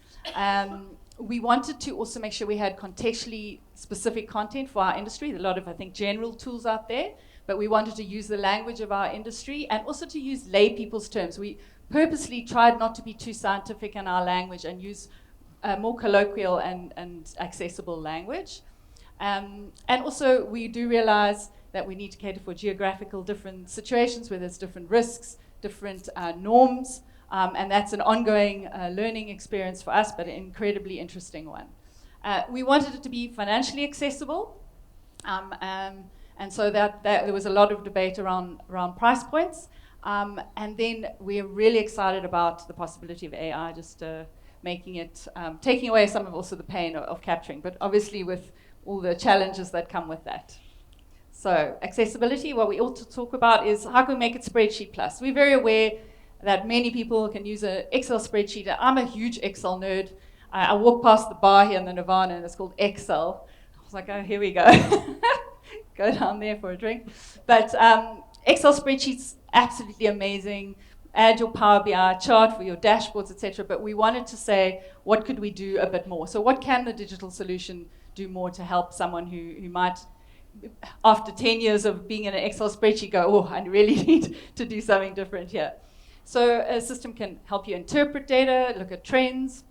We wanted to also make sure we had contextually specific content for our industry. There are a lot of, I think, general tools out there, but we wanted to use the language of our industry and also to use lay people's terms. We purposely tried not to be too scientific in our language and use more colloquial and accessible language. And also, we do realize that we need to cater for geographical different situations where there's different risks, different norms, and that's an ongoing learning experience for us, but an incredibly interesting one. We wanted it to be financially accessible, and so that there was a lot of debate around price points. And then we're really excited about the possibility of AI just making it, taking away some of also the pain of capturing, but obviously with all the challenges that come with that. So accessibility, what we ought to talk about is how can we make it spreadsheet plus? We're very aware that many people can use an Excel spreadsheet. I'm a huge Excel nerd. I walk past the bar here in the Nirvana and it's called Excel. I was like, oh, here we go. Go down there for a drink. But Excel spreadsheets, absolutely amazing. Add your Power BI chart for your dashboards, etc. But we wanted to say, what could we do a bit more? So what can the digital solution do more to help someone who might, after 10 years of being in an Excel spreadsheet, go, oh, I really need to do something different here. So a system can help you interpret data, look at trends.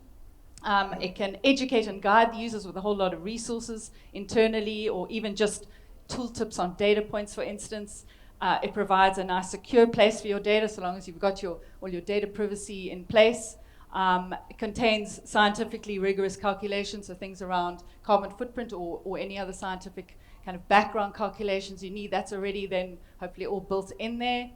It can educate and guide the users with a whole lot of resources internally, or even just tooltips on data points, for instance. It provides a nice secure place for your data, so long as you've got all your data privacy in place. It contains scientifically rigorous calculations, so things around carbon footprint or any other scientific kind of background calculations you need. That's already then hopefully all built in there.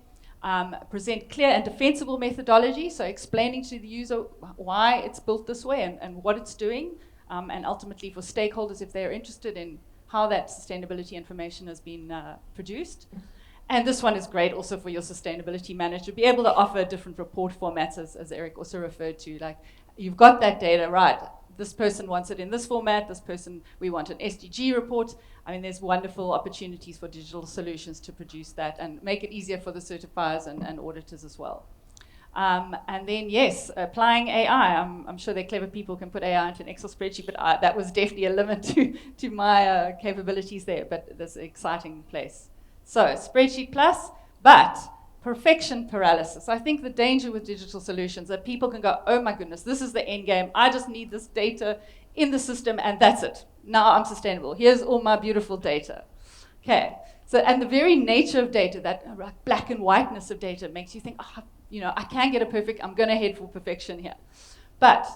Present clear and defensible methodology, so explaining to the user why it's built this way and what it's doing, and ultimately for stakeholders if they're interested in how that sustainability information has been produced. And this one is great also for your sustainability manager, be able to offer different report formats, as Eric also referred to. Like, you've got that data, right? This person wants it in this format, this person, we want an SDG report. I mean, there's wonderful opportunities for digital solutions to produce that and make it easier for the certifiers and auditors as well. And then, yes, applying AI. I'm sure that clever people can put AI into an Excel spreadsheet, but that was definitely a limit to my capabilities there, but this exciting place. So, spreadsheet plus, but perfection paralysis. I think the danger with digital solutions that people can go, oh my goodness, this is the end game. I just need this data in the system and that's it. Now I'm sustainable. Here's all my beautiful data. Okay. So, and the very nature of data, that black and whiteness of data makes you think, oh, you know, I can get it perfect. I'm going to head for perfection here. But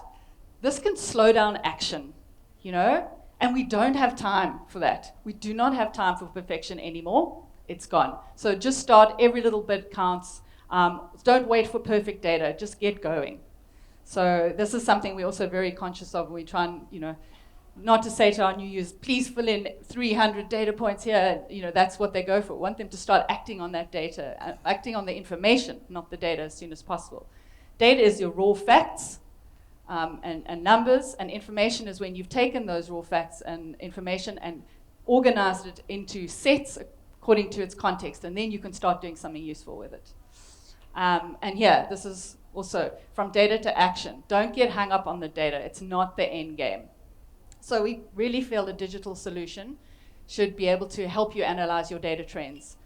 this can slow down action, you know, and we don't have time for that. We do not have time for perfection anymore. It's gone. So just start. Every little bit counts. Don't wait for perfect data. Just get going. So this is something we're also very conscious of. We try and, you know, not to say to our new users, please fill in 300 data points here. You know, that's what they go for. We want them to start acting on that data, acting on the information, not the data, as soon as possible. Data is your raw facts and numbers, and information is when you've taken those raw facts and information and organized it into sets according to its context, and then you can start doing something useful with it. And here, this is also from data to action. Don't get hung up on the data. It's not the end game. So we really feel a digital solution should be able to help you analyze your data trends,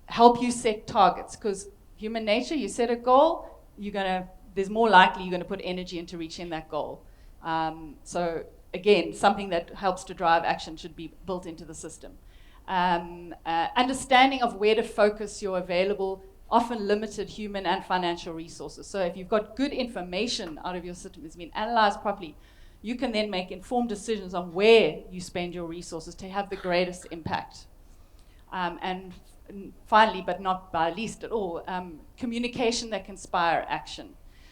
help you set targets, because human nature, you set a goal, there's more likely you're going to put energy into reaching that goal. So again, something that helps to drive action should be built into the system. Understanding of where to focus your available, often limited human and financial resources. So if you've got good information out of your system, it's been analyzed properly, you can then make informed decisions on where you spend your resources to have the greatest impact. And finally, but not by least at all, communication that can inspire action.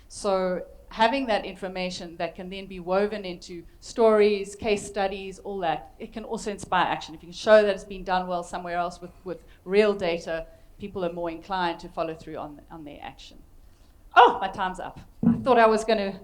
So having that information that can then be woven into stories, case studies, all that, it can also inspire action. If you can show that it's been done well somewhere else with real data, people are more inclined to follow through on their action. Oh, my time's up. I thought I was going to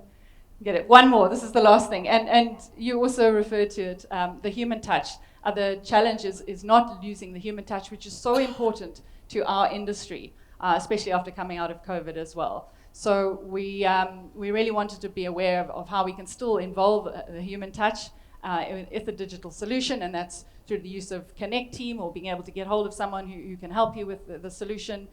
get it. One more. This is the last thing. And you also referred to it, the human touch. The challenge is not losing the human touch, which is so important to our industry, especially after coming out of COVID as well. So we really wanted to be aware of how we can still involve the human touch with the digital solution, and that's through the use of Connect team or being able to get hold of someone who can help you with the solution.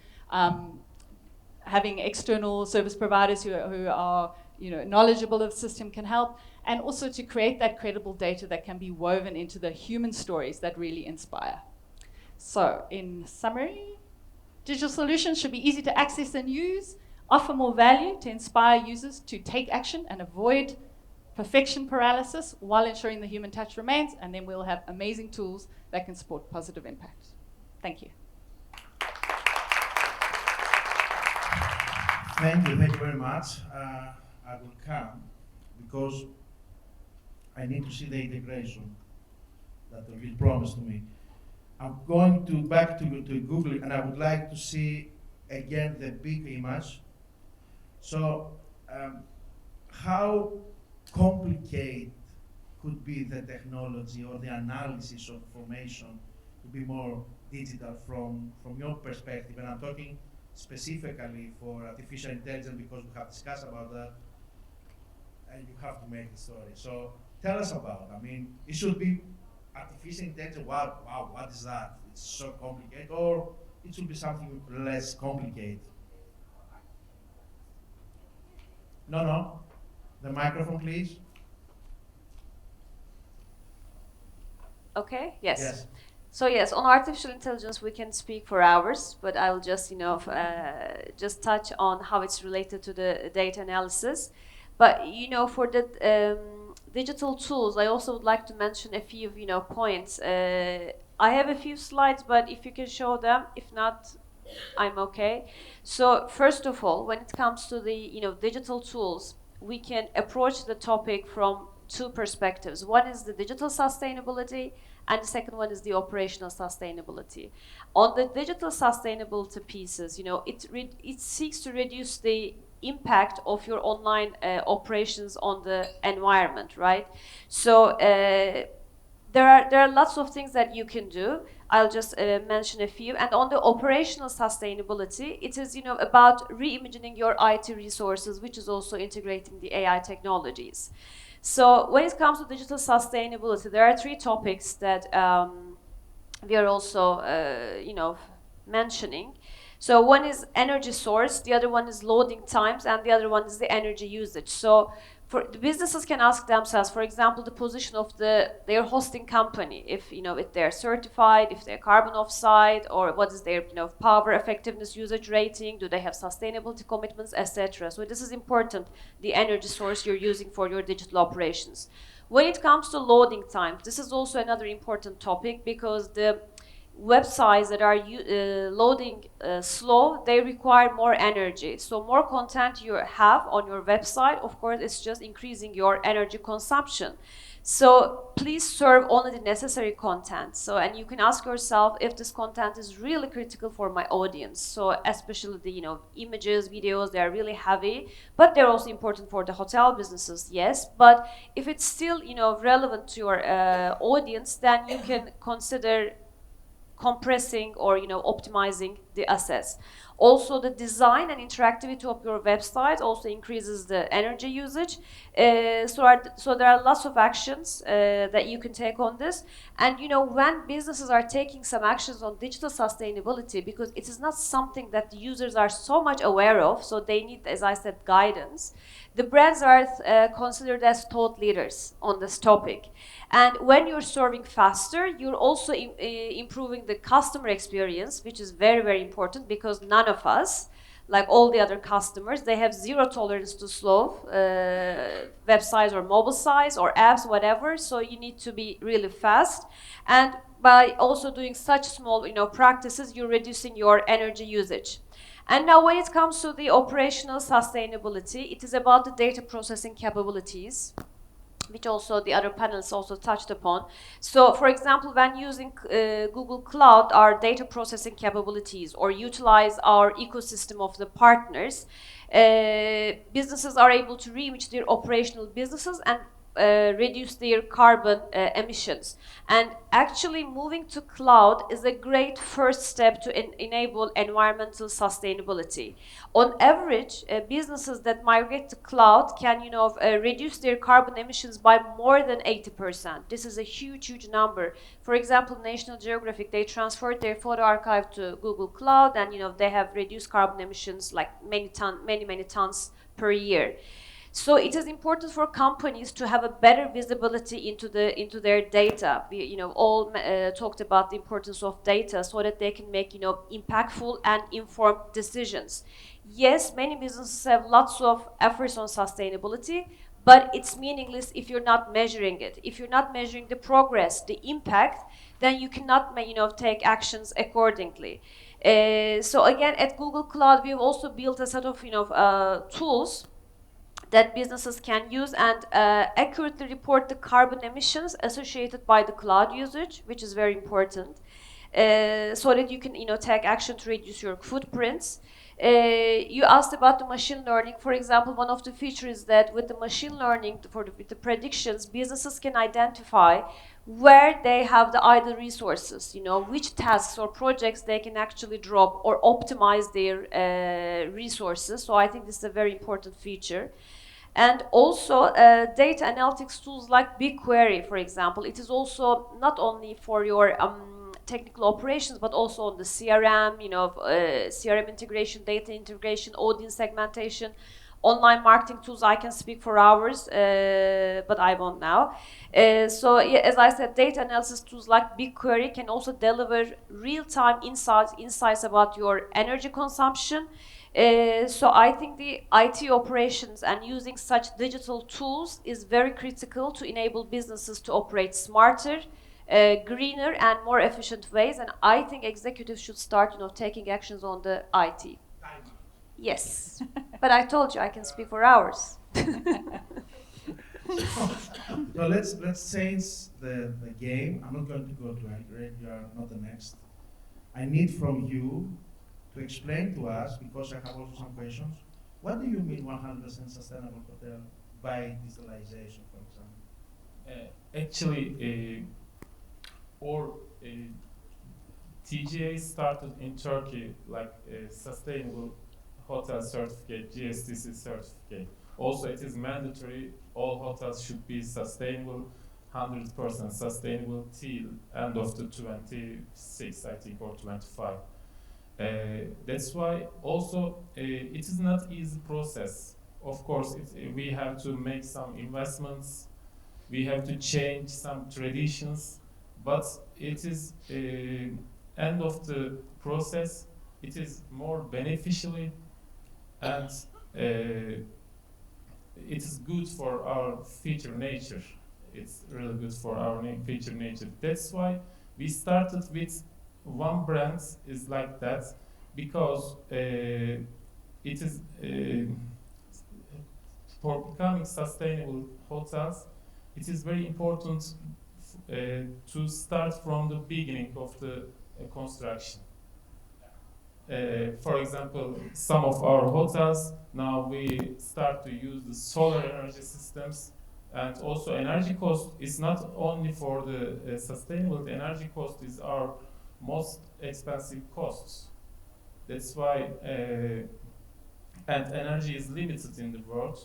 Having external service providers who are knowledgeable of the system can help, and also to create that credible data that can be woven into the human stories that really inspire. So in summary, digital solutions should be easy to access and use, offer more value to inspire users to take action and avoid perfection paralysis while ensuring the human touch remains, and then we'll have amazing tools that can support positive impact. Thank you. Thank you very much. I will come because I need to see the integration that you promised to me. I'm going to back to Google and I would like to see again the big image. So how complicated could be the technology or the analysis of information to be more digital from your perspective? And I'm talking specifically for artificial intelligence because we have discussed about that and you have to make the story. So tell us about, I mean, it should be artificial intelligence, wow, what is that? It's so complicated, or it should be something less complicated? No, the microphone please. Okay, yes. Yes. So yes, on artificial intelligence we can speak for hours, but I will just, just touch on how it's related to the data analysis. But, for the digital tools, I also would like to mention a few, points. I have a few slides, but if you can show them, if not, I'm okay. So first of all, when it comes to the, digital tools, we can approach the topic from two perspectives. One is the digital sustainability, and the second one is the operational sustainability. On the digital sustainability pieces, it seeks to reduce the impact of your online operations on the environment, right? So there are lots of things that you can do. I'll just mention a few. And on the operational sustainability, it is about reimagining your IT resources, which is also integrating the AI technologies. So when it comes to digital sustainability, there are three topics that we are also, mentioning. So one is energy source, the other one is loading times, and the other one is the energy usage. So for the businesses can ask themselves, for example, the position of their hosting company, if if they're certified, if they're carbon offside, or what is their power effectiveness usage rating, do they have sustainability commitments, etc. So this is important, the energy source you're using for your digital operations. When it comes to loading times, this is also another important topic because the websites that are loading slow, they require more energy. So more content you have on your website, of course, it's just increasing your energy consumption. So please serve only the necessary content. So, and you can ask yourself if this content is really critical for my audience. So especially the images, videos, they are really heavy, but they're also important for the hotel businesses, yes. But if it's still relevant to your audience, then you can consider compressing or optimizing the assets. Also, the design and interactivity of your website also increases the energy usage. So there are lots of actions that you can take on this. And when businesses are taking some actions on digital sustainability, because it is not something that the users are so much aware of, so they need, as I said, guidance. The brands are considered as thought leaders on this topic. And when you're serving faster, you're also improving the customer experience, which is very, very important because none of us, like all the other customers, they have zero tolerance to slow websites or mobile sites or apps, whatever. So you need to be really fast. And by also doing such small practices, you're reducing your energy usage. And now when it comes to the operational sustainability, it is about the data processing capabilities, which also the other panelists also touched upon. So, for example, when using Google Cloud, our data processing capabilities, or utilize our ecosystem of the partners, businesses are able to reimage their operational businesses and reduce their carbon emissions. And actually moving to cloud is a great first step to enable environmental sustainability. On average, businesses that migrate to cloud can reduce their carbon emissions by more than 80%. This is a huge, huge number. For example, National Geographic, they transferred their photo archive to Google Cloud, and they have reduced carbon emissions like many tons per year. So it is important for companies to have a better visibility into their data. We all talked about the importance of data so that they can make impactful and informed decisions. Yes, many businesses have lots of efforts on sustainability, but it's meaningless if you're not measuring it. If you're not measuring the progress, the impact, then you cannot take actions accordingly. So again, at Google Cloud, we've also built a set of tools that businesses can use and accurately report the carbon emissions associated by the cloud usage, which is very important, so that you can take action to reduce your footprints. You asked about the machine learning. For example, one of the features is that with the machine learning, with the predictions, businesses can identify where they have the idle resources, which tasks or projects they can actually drop or optimize their resources. So I think this is a very important feature. And also data analytics tools like BigQuery, for example. It is also not only for your technical operations, but also on the CRM, CRM integration, data integration, audience segmentation, online marketing tools. I can speak for hours, but I won't now. So yeah, as I said, data analysis tools like BigQuery can also deliver real-time insights about your energy consumption. So I think the IT operations and using such digital tools is very critical to enable businesses to operate smarter, greener, and more efficient ways. And I think executives should start, taking actions on the IT. Yes, but I told you I can speak for hours. So let's change the game. I'm not going to go to Andrea. You are not the next. I need from you to explain to us, because I have also some questions. What do you mean 100% sustainable hotel by digitalization, for example? Actually, or TGA started in Turkey like a sustainable hotel certificate, GSTC certificate. Also, it is mandatory. All hotels should be sustainable, 100% sustainable till end of the 26, I think, or 25. That's why also it is not easy process. Of course, we have to make some investments. We have to change some traditions, but it is end of the process. It is more beneficially, and it is good for our future nature. It's really good for our future nature. That's why we started with one brand is like that, because it is for becoming sustainable hotels. It is very important to start from the beginning of the construction. For example, some of our hotels now we start to use the solar energy systems, and also energy cost is not only for the sustainable. The energy cost is our most expensive costs. That's why, and energy is limited in the world.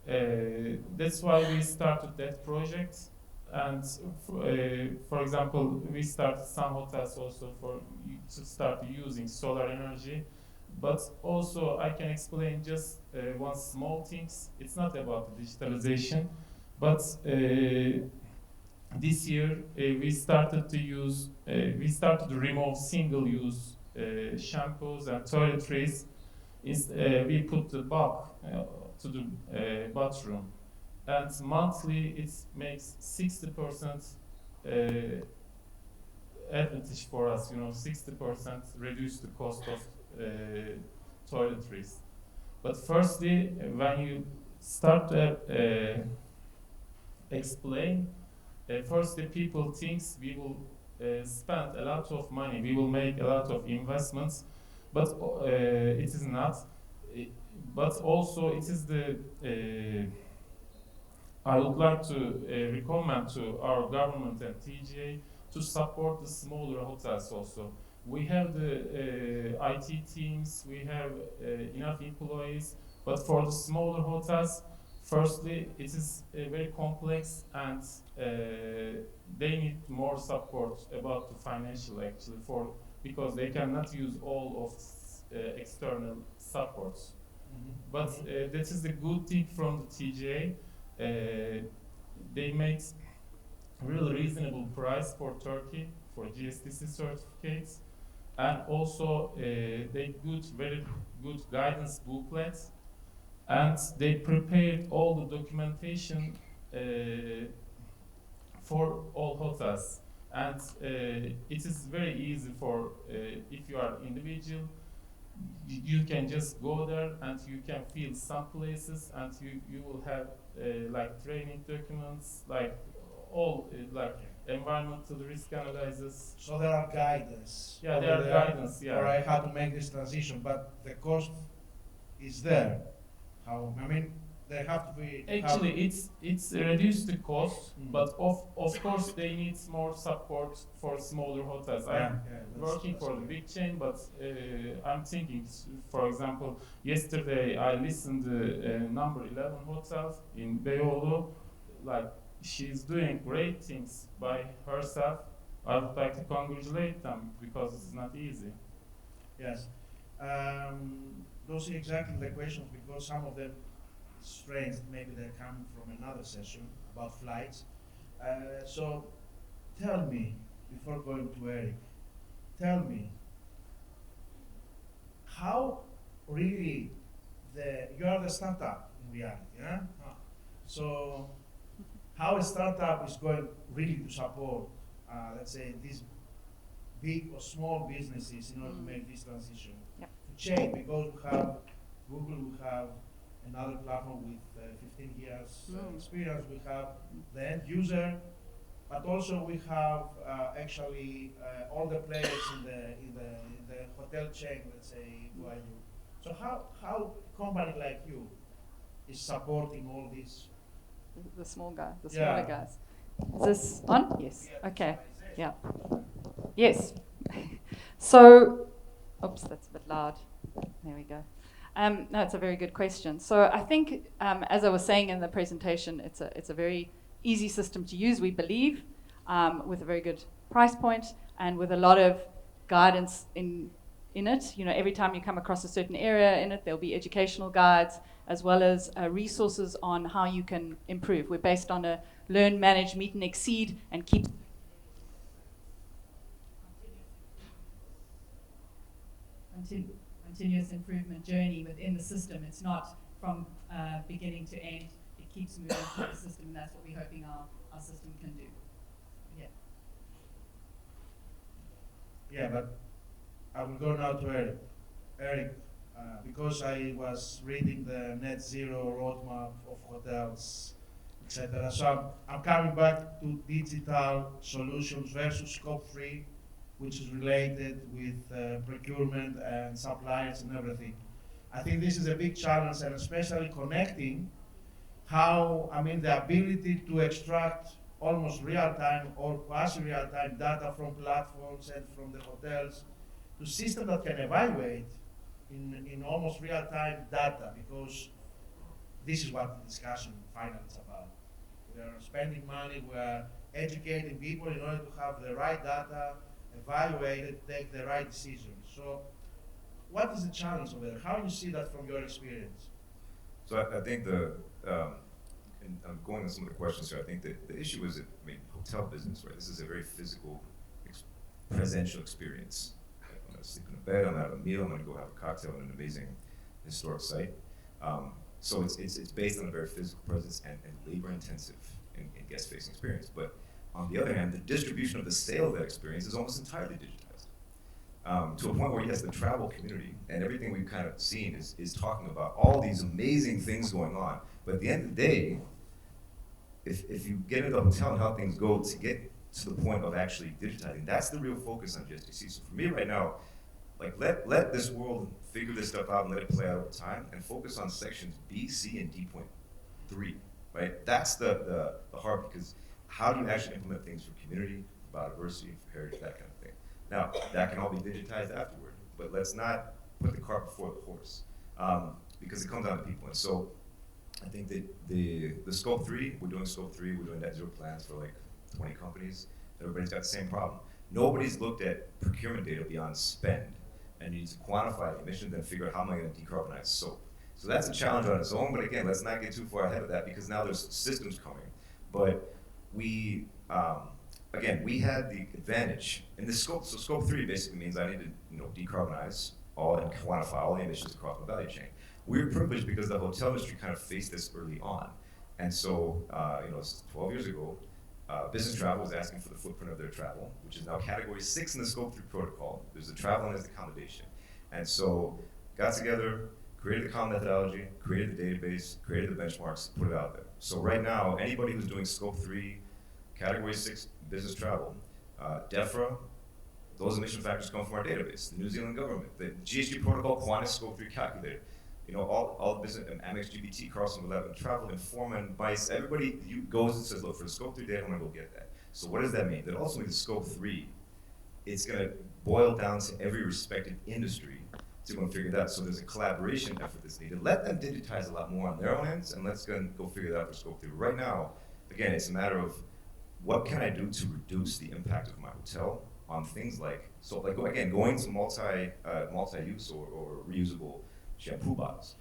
That's why we started that project. And for example, we started some hotels also to start using solar energy. But also, I can explain just one small things. It's not about digitalization, but this year we started to remove single-use shampoos and toiletries. We put the bulk to the bathroom, and monthly it makes 60% advantage for us. 60% reduce the cost of toiletries. But firstly, when you start to explain, firstly people thinks we will spend a lot of money, we will make a lot of investments, but it is not. But also it is the I would like to recommend to our government and TGA to support the smaller hotels also. We have the IT teams, we have enough employees, but for the smaller hotels, firstly, it is very complex, and they need more support about the financial actually, because they cannot use all of external supports. But that is the good thing from the TGA. They make really reasonable price for Turkey for GSTC certificates, and also they very good guidance booklets, and they prepared all the documentation for all hotels. and it is very easy for if you are individual, you can just go there and you can feel some places, and you will have like training documents, like all like environmental risk analysis. So there are guidance. Yeah, there are guidance. Yeah. All right, how to make this transition, but the cost is there. How? I mean, they have to be. Actually, it's reduced the cost, Mm. but of course they need more support for smaller hotels. I'm working for the big chain, but I'm thinking, for example, yesterday I listened to number 11 hotels in Beyoğlu. Like, she's doing great things by herself. I would like to congratulate them because it's not easy. Yes. Those are exactly the questions, because some of them strange. Maybe they're coming from another session about flights. So tell me, before going to Eric, tell me how really you are the startup in reality, yeah? So how a startup is going really to support, let's say, these big or small businesses in order to make this transition Yep. to change, because we have Google, we have another platform with 15 years experience, we have the end user, but also we have actually all the players in the hotel chain, let's say, value. So how a company like you is supporting all this? The small guy, the Yeah. smaller guys. Is this on? Yes. Okay. Yeah. Yes. So, oops, that's a bit loud. There we go. No, it's a very good question. So I think, as I was saying in the presentation, it's a very easy system to use, we believe, with a very good price point and with a lot of guidance in it. You know, every time you come across a certain area in it, there'll be educational guides as well as resources on how you can improve. We're based on a learn, manage, meet and exceed, and keep continuous improvement journey within the system. It's not from beginning to end. It keeps moving through the system, and that's what we're hoping our system can do. Yeah. Yeah, but I will go now to Eric. Eric, because I was reading the net zero roadmap of hotels, etc. So I'm coming back to digital solutions versus scope 3, which is related with procurement and suppliers and everything. I think this is a big challenge, and especially connecting how, I mean, the ability to extract almost real-time or quasi-real-time data from platforms and from the hotels to systems that can evaluate in almost real-time data, because this is what the discussion finally is about. We are spending money, we are educating people in order to have the right data, evaluate it, take the right decisions. So what is the challenge over there? How do you see that from your experience? So I think and I'm going on some of the questions here, I think that the issue is that, I mean, hotel business, right? This is a very physical, presential experience. I'm going to sleep in a bed, I'm going to have a meal, I'm going to go have a cocktail in an amazing historic site. So it's based on a very physical presence and labor intensive in guest-facing experience. But on the other hand, the distribution of the sale of that experience is almost entirely digitized. To a point where, yes, the travel community and everything we've kind of seen is talking about all these amazing things going on. But at the end of the day, if you get into a hotel and how things go to get to the point of actually digitizing, that's the real focus on GSTC. So for me right now, like let this world figure this stuff out and let it play out over time, and focus on sections B, C, and D.3, right? That's the heart, because how do you actually implement things for community, for biodiversity, for heritage, that kind of thing. Now, that can all be digitized afterward, but let's not put the cart before the horse, because it comes down to people. And so I think that the scope 3, we're doing scope 3, we're doing net zero plans for like 20 companies. Everybody's got the same problem. Nobody's looked at procurement data beyond spend, and you need to quantify the emissions and figure out how am I going to decarbonize soap. So that's a challenge on its own, but again, let's not get too far ahead of that, because now there's systems coming. But we, again, we had the advantage in this scope. So scope 3 basically means I need to, decarbonize all and quantify all the emissions across my value chain. We were privileged because the hotel industry kind of faced this early on. And so, it's 12 years ago, Business travel is asking for the footprint of their travel, which is now category 6 in the scope 3 protocol. There's the travel and there's the accommodation. And so got together, created the common methodology, created the database, created the benchmarks, put it out there. So right now, anybody who's doing scope 3, category 6 business travel, DEFRA, those emission factors come from our database, the New Zealand government, the GHG protocol Qantas scope 3 calculator. You know, all business, Amex GBT, Carlson 11, Travel, Informa, and Vice, everybody goes and says, look, for the scope 3 data, I'm gonna go get that. So what does that mean? That ultimately the scope 3, it's gonna boil down to every respective industry to go and figure that out. So there's a collaboration effort that's needed. Let them digitize a lot more on their own ends, and let's go figure that out for scope 3. Right now, again, it's a matter of what can I do to reduce the impact of my hotel on things like, so like, again, going to multi-use or reusable shampoo bottles.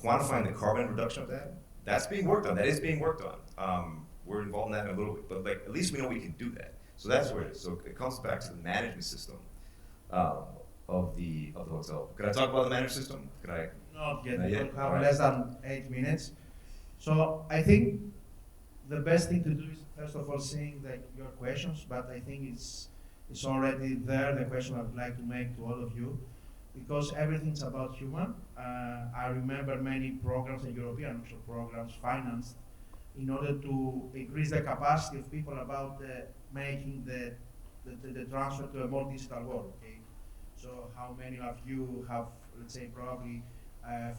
Quantifying the carbon reduction of that, that's being worked on. That is being worked on. We're involved in that in a little bit, but like at least we know we can do that. So that's where it is. So it comes back to the management system of the hotel. Can I talk about the management system? Can I? Not yet. Not We yet? have All right. less than 8 minutes. So I think the best thing to do is first of all seeing your questions, but I think it's already there, the question I would like to make to all of you, because everything's about human. I remember many programs and European also programs financed in order to increase the capacity of people about making the transfer to a more digital world. Okay, so how many of you have, let's say, probably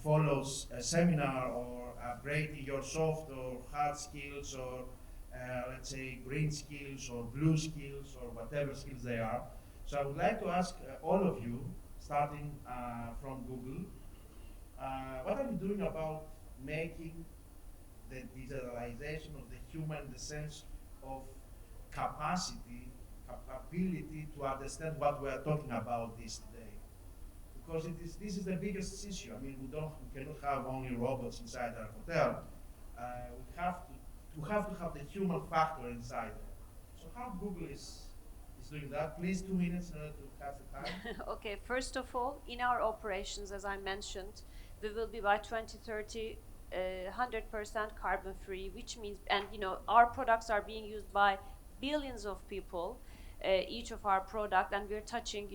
follows a seminar or upgrading your soft or hard skills or let's say green skills or blue skills or whatever skills they are. So I would like to ask all of you, starting from Google, what are you doing about making the digitalization of the human in the sense of capacity, capability to understand what we are talking about this day? Because this is the biggest issue. I mean, we cannot have only robots inside our hotel. We have to have the human factor inside there. So how Google is doing that? Please, 2 minutes in order to catch the time. Okay, first of all, in our operations, as I mentioned, we will be by 2030 100% carbon free, which means, and our products are being used by billions of people, each of our product, and we're touching,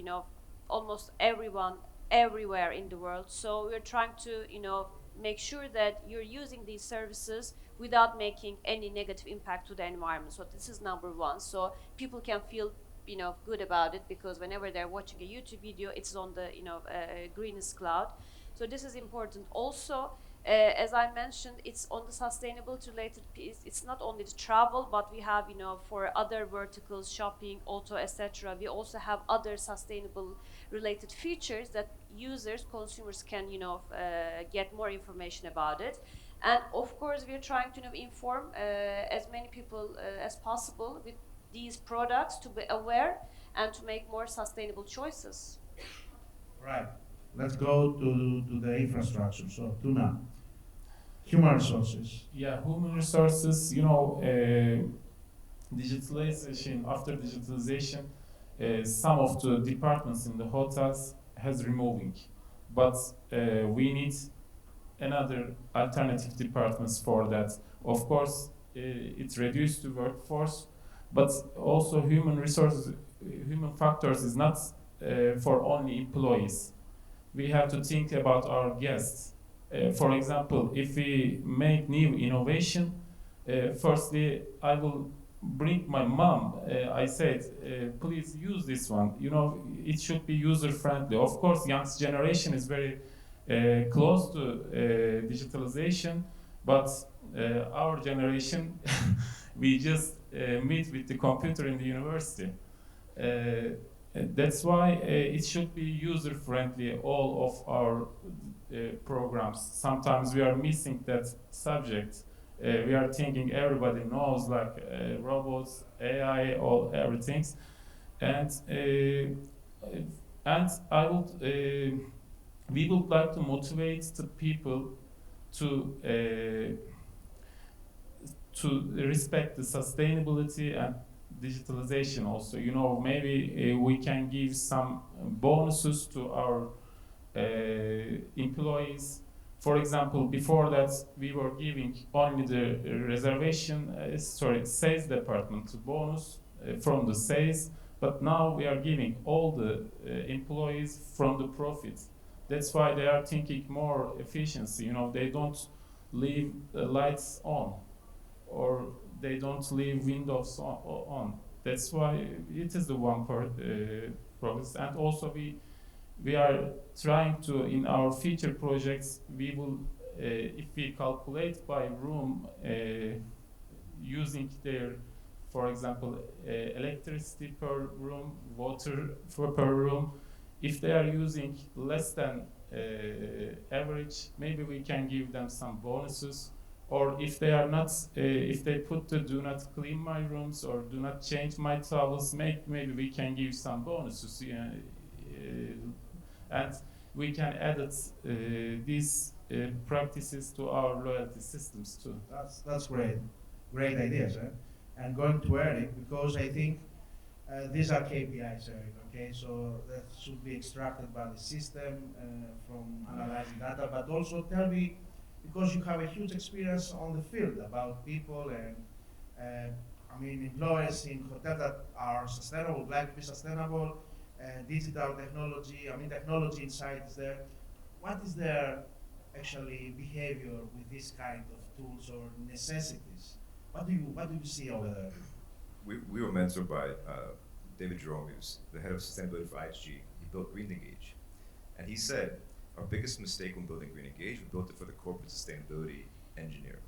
almost everyone everywhere in the world. So we're trying to, make sure that you're using these services without making any negative impact to the environment. So this is number one. So people can feel good about it, because whenever they're watching a YouTube video, it's on the greenest cloud. So this is important. Also, as I mentioned, it's on the sustainability related piece. It's not only the travel, but we have for other verticals, shopping, auto, etc. We also have other sustainable related features that users, consumers can get more information about it. And of course, we are trying to inform as many people as possible with these products, to be aware and to make more sustainable choices. Right. Let's go to the infrastructure. So, Tuna, human resources. Yeah, human resources, digitalization, after digitalization, some of the departments in the hotels has removing, but we need another alternative departments for that. Of course, it reduced the workforce, but also human resources, human factors is not for only employees. We have to think about our guests. For example, if we make new innovation, firstly, I will bring my mom. I said, please use this one. It should be user friendly. Of course, young generation is very close to digitalization, but our generation, we just meet with the computer in the university. That's why it should be user friendly, all of our programs. Sometimes we are missing that subject. We are thinking everybody knows, like robots, AI, all everything, and I would we would like to motivate the people to respect the sustainability and digitalization also. Maybe we can give some bonuses to our employees For example, before that, we were giving only the sales department bonus from the sales, but now we are giving all the employees from the profits. That's why they are thinking more efficiency. You know, they don't leave the lights on, or they don't leave windows on. That's why it is the one progress. And also we are trying to, in our future projects, we will, if we calculate by room, using their, for example, electricity per room, water per room, if they are using less than average, maybe we can give them some bonuses. Or if they are not, if they put the do not clean my rooms or do not change my towels, maybe we can give some bonuses. And we can edit these practices to our loyalty systems too. That's great. Great ideas, eh? And going to Eric, because I think these are KPIs, Eric, okay? So that should be extracted by the system from analyzing data, but also tell me, because you have a huge experience on the field about people and, I mean, employees in hotels that are sustainable, would like to be sustainable, digital technology, I mean, technology inside is there. What is their actually behavior with this kind of tools or necessities? What do you see over there? We were mentored by David Jerome, who's the head of sustainability for IHG. He built Green Engage. And he said, our biggest mistake when building Green Engage, we built it for the corporate sustainability engineer.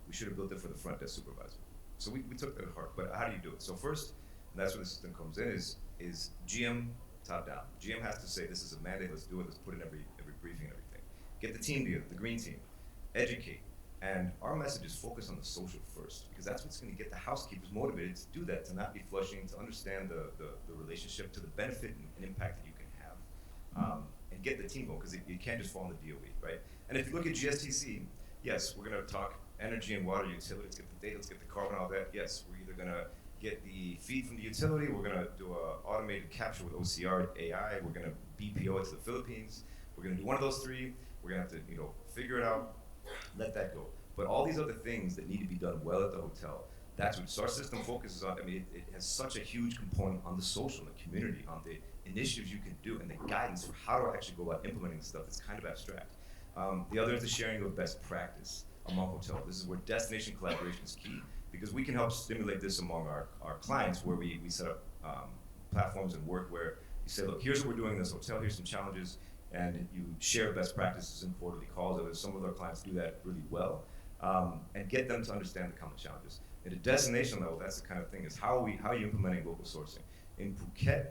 We should have built it for the front desk supervisor. So we took that to heart, but how do you do it? So first, and that's where the system comes in, is GM top down. GM has to say, this is a mandate, let's do it, let's put in every briefing and everything. Get the team together, the green team, educate. And our message is focus on the social first, because that's what's going to get the housekeepers motivated to do that, to not be flushing, to understand the relationship, to the benefit and impact that you can have, and get the team going, because you can't just fall on the DOE, right? And if you look at GSTC, yes, we're going to talk energy and water utility, let's get the data, let's get the carbon, all that. Yes, we're either going to get the feed from the utility, we're going to do an automated capture with OCR, AI, we're going to BPO it to the Philippines, we're going to do one of those three, we're going to have to figure it out, let that go. But all these other things that need to be done well at the hotel, that's what our system focuses on. I mean, it has such a huge component on the social, the community, on the initiatives you can do, and the guidance for how to actually go about implementing stuff that's kind of abstract. The other is the sharing of best practice among hotels. This is where destination collaboration is key, because we can help stimulate this among our clients, where we set up platforms and work where you say, look, here's what we're doing in this hotel, here's some challenges, and you share best practices in quarterly calls. Some of our clients do that really well, and get them to understand the common challenges. At a destination level, that's the kind of thing, is how are you implementing local sourcing? In Phuket,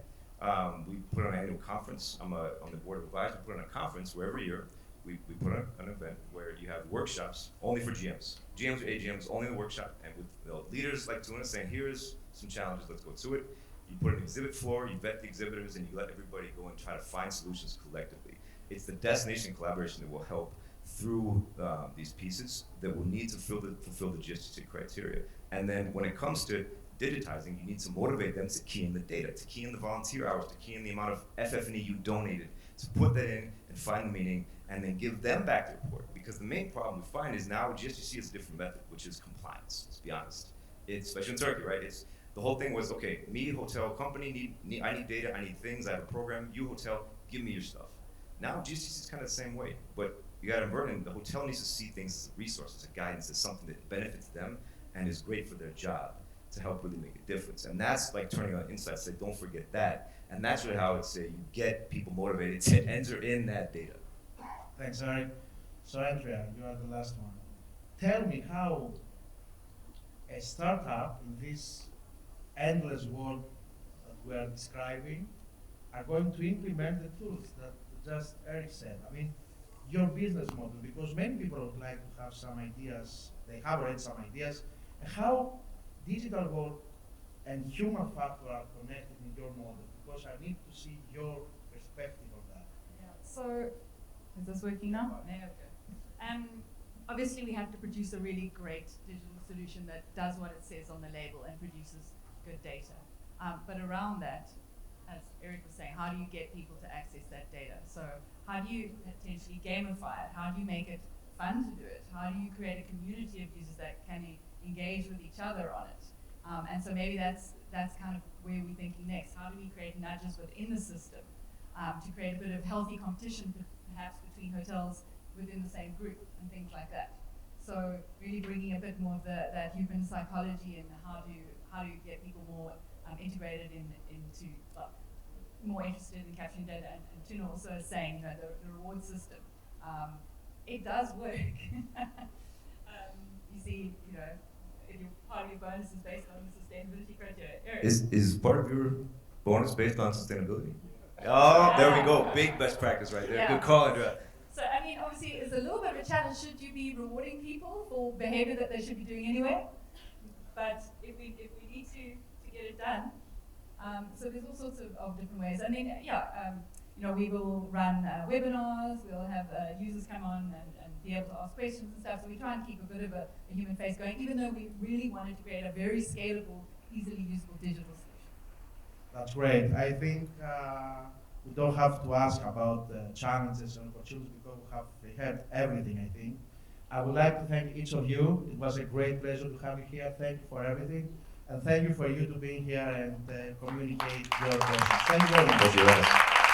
we put on an annual conference. I'm on the board of advisors. We put on a conference where every year we put on an event where you have workshops only for GMs. GMs or AGMs, only in the workshop, and with leaders like Tuna saying, here's some challenges, let's go to it. You put an exhibit floor, you vet the exhibitors, and you let everybody go and try to find solutions collectively. It's the destination collaboration that will help through these pieces that will need to fulfill the GSTC criteria. And then when it comes to digitizing, you need to motivate them to key in the data, to key in the volunteer hours, to key in the amount of FF&E you donated, to put that in and find the meaning, and then give them back the report. Because the main problem we find is now GSTC is a different method, which is compliance, let's be honest. Especially in Turkey, right? The whole thing was, okay, me, hotel company, I need data, I need things, I have a program, you hotel, give me your stuff. Now GSTC is kind of the same way, but you got to invert it. The hotel needs to see things as a resource, as a guidance, as something that benefits them and is great for their job to help really make a difference. And that's like turning on insights, say, don't forget that. And that's really how it's you get people motivated to enter in that data. Thanks, Eric. So Andrea, you are the last one. Tell me how a startup in this endless world that we are describing are going to implement the tools that just Eric said. I mean, your business model, because many people would like to have some ideas, they have already some ideas, and how digital world and human factor are connected in your model, because I need to see your perspective on that. Yeah. So, is this working now? Yeah, okay. Obviously, we have to produce a really great digital solution that does what it says on the label and produces good data. But around that, as Eric was saying, how do you get people to access that data? So how do you potentially gamify it? How do you make it fun to do it? How do you create a community of users that can engage with each other on it? And so maybe that's kind of where we're thinking next. How do we create nudges within the system to create a bit of healthy competition, perhaps between hotels within the same group and things like that? So really bringing a bit more of that human psychology and how do you get people more integrated into more interested in capturing data, and Tuna also is saying, the reward system, it does work. You see, if your part of your bonus is based on sustainability criteria. Is part of your bonus based on sustainability? Oh, there we go. Big best practice right there. Yeah. Good call, Andrea. So, I mean, obviously, it's a little bit of a challenge. Should you be rewarding people for behavior that they should be doing anyway? But if we need to get it done, so there's all sorts of different ways. I mean, we will run webinars. We'll have users come on and be able to ask questions and stuff. So we try and keep a bit of a human face going, even though we really wanted to create a very scalable, easily usable digital solution. That's great. I think we don't have to ask about the challenges and opportunities because we have everything, I think. I would like to thank each of you. It was a great pleasure to have you here. Thank you for everything. And thank you for you to being here and communicate your questions. Thank you very much. Thank you.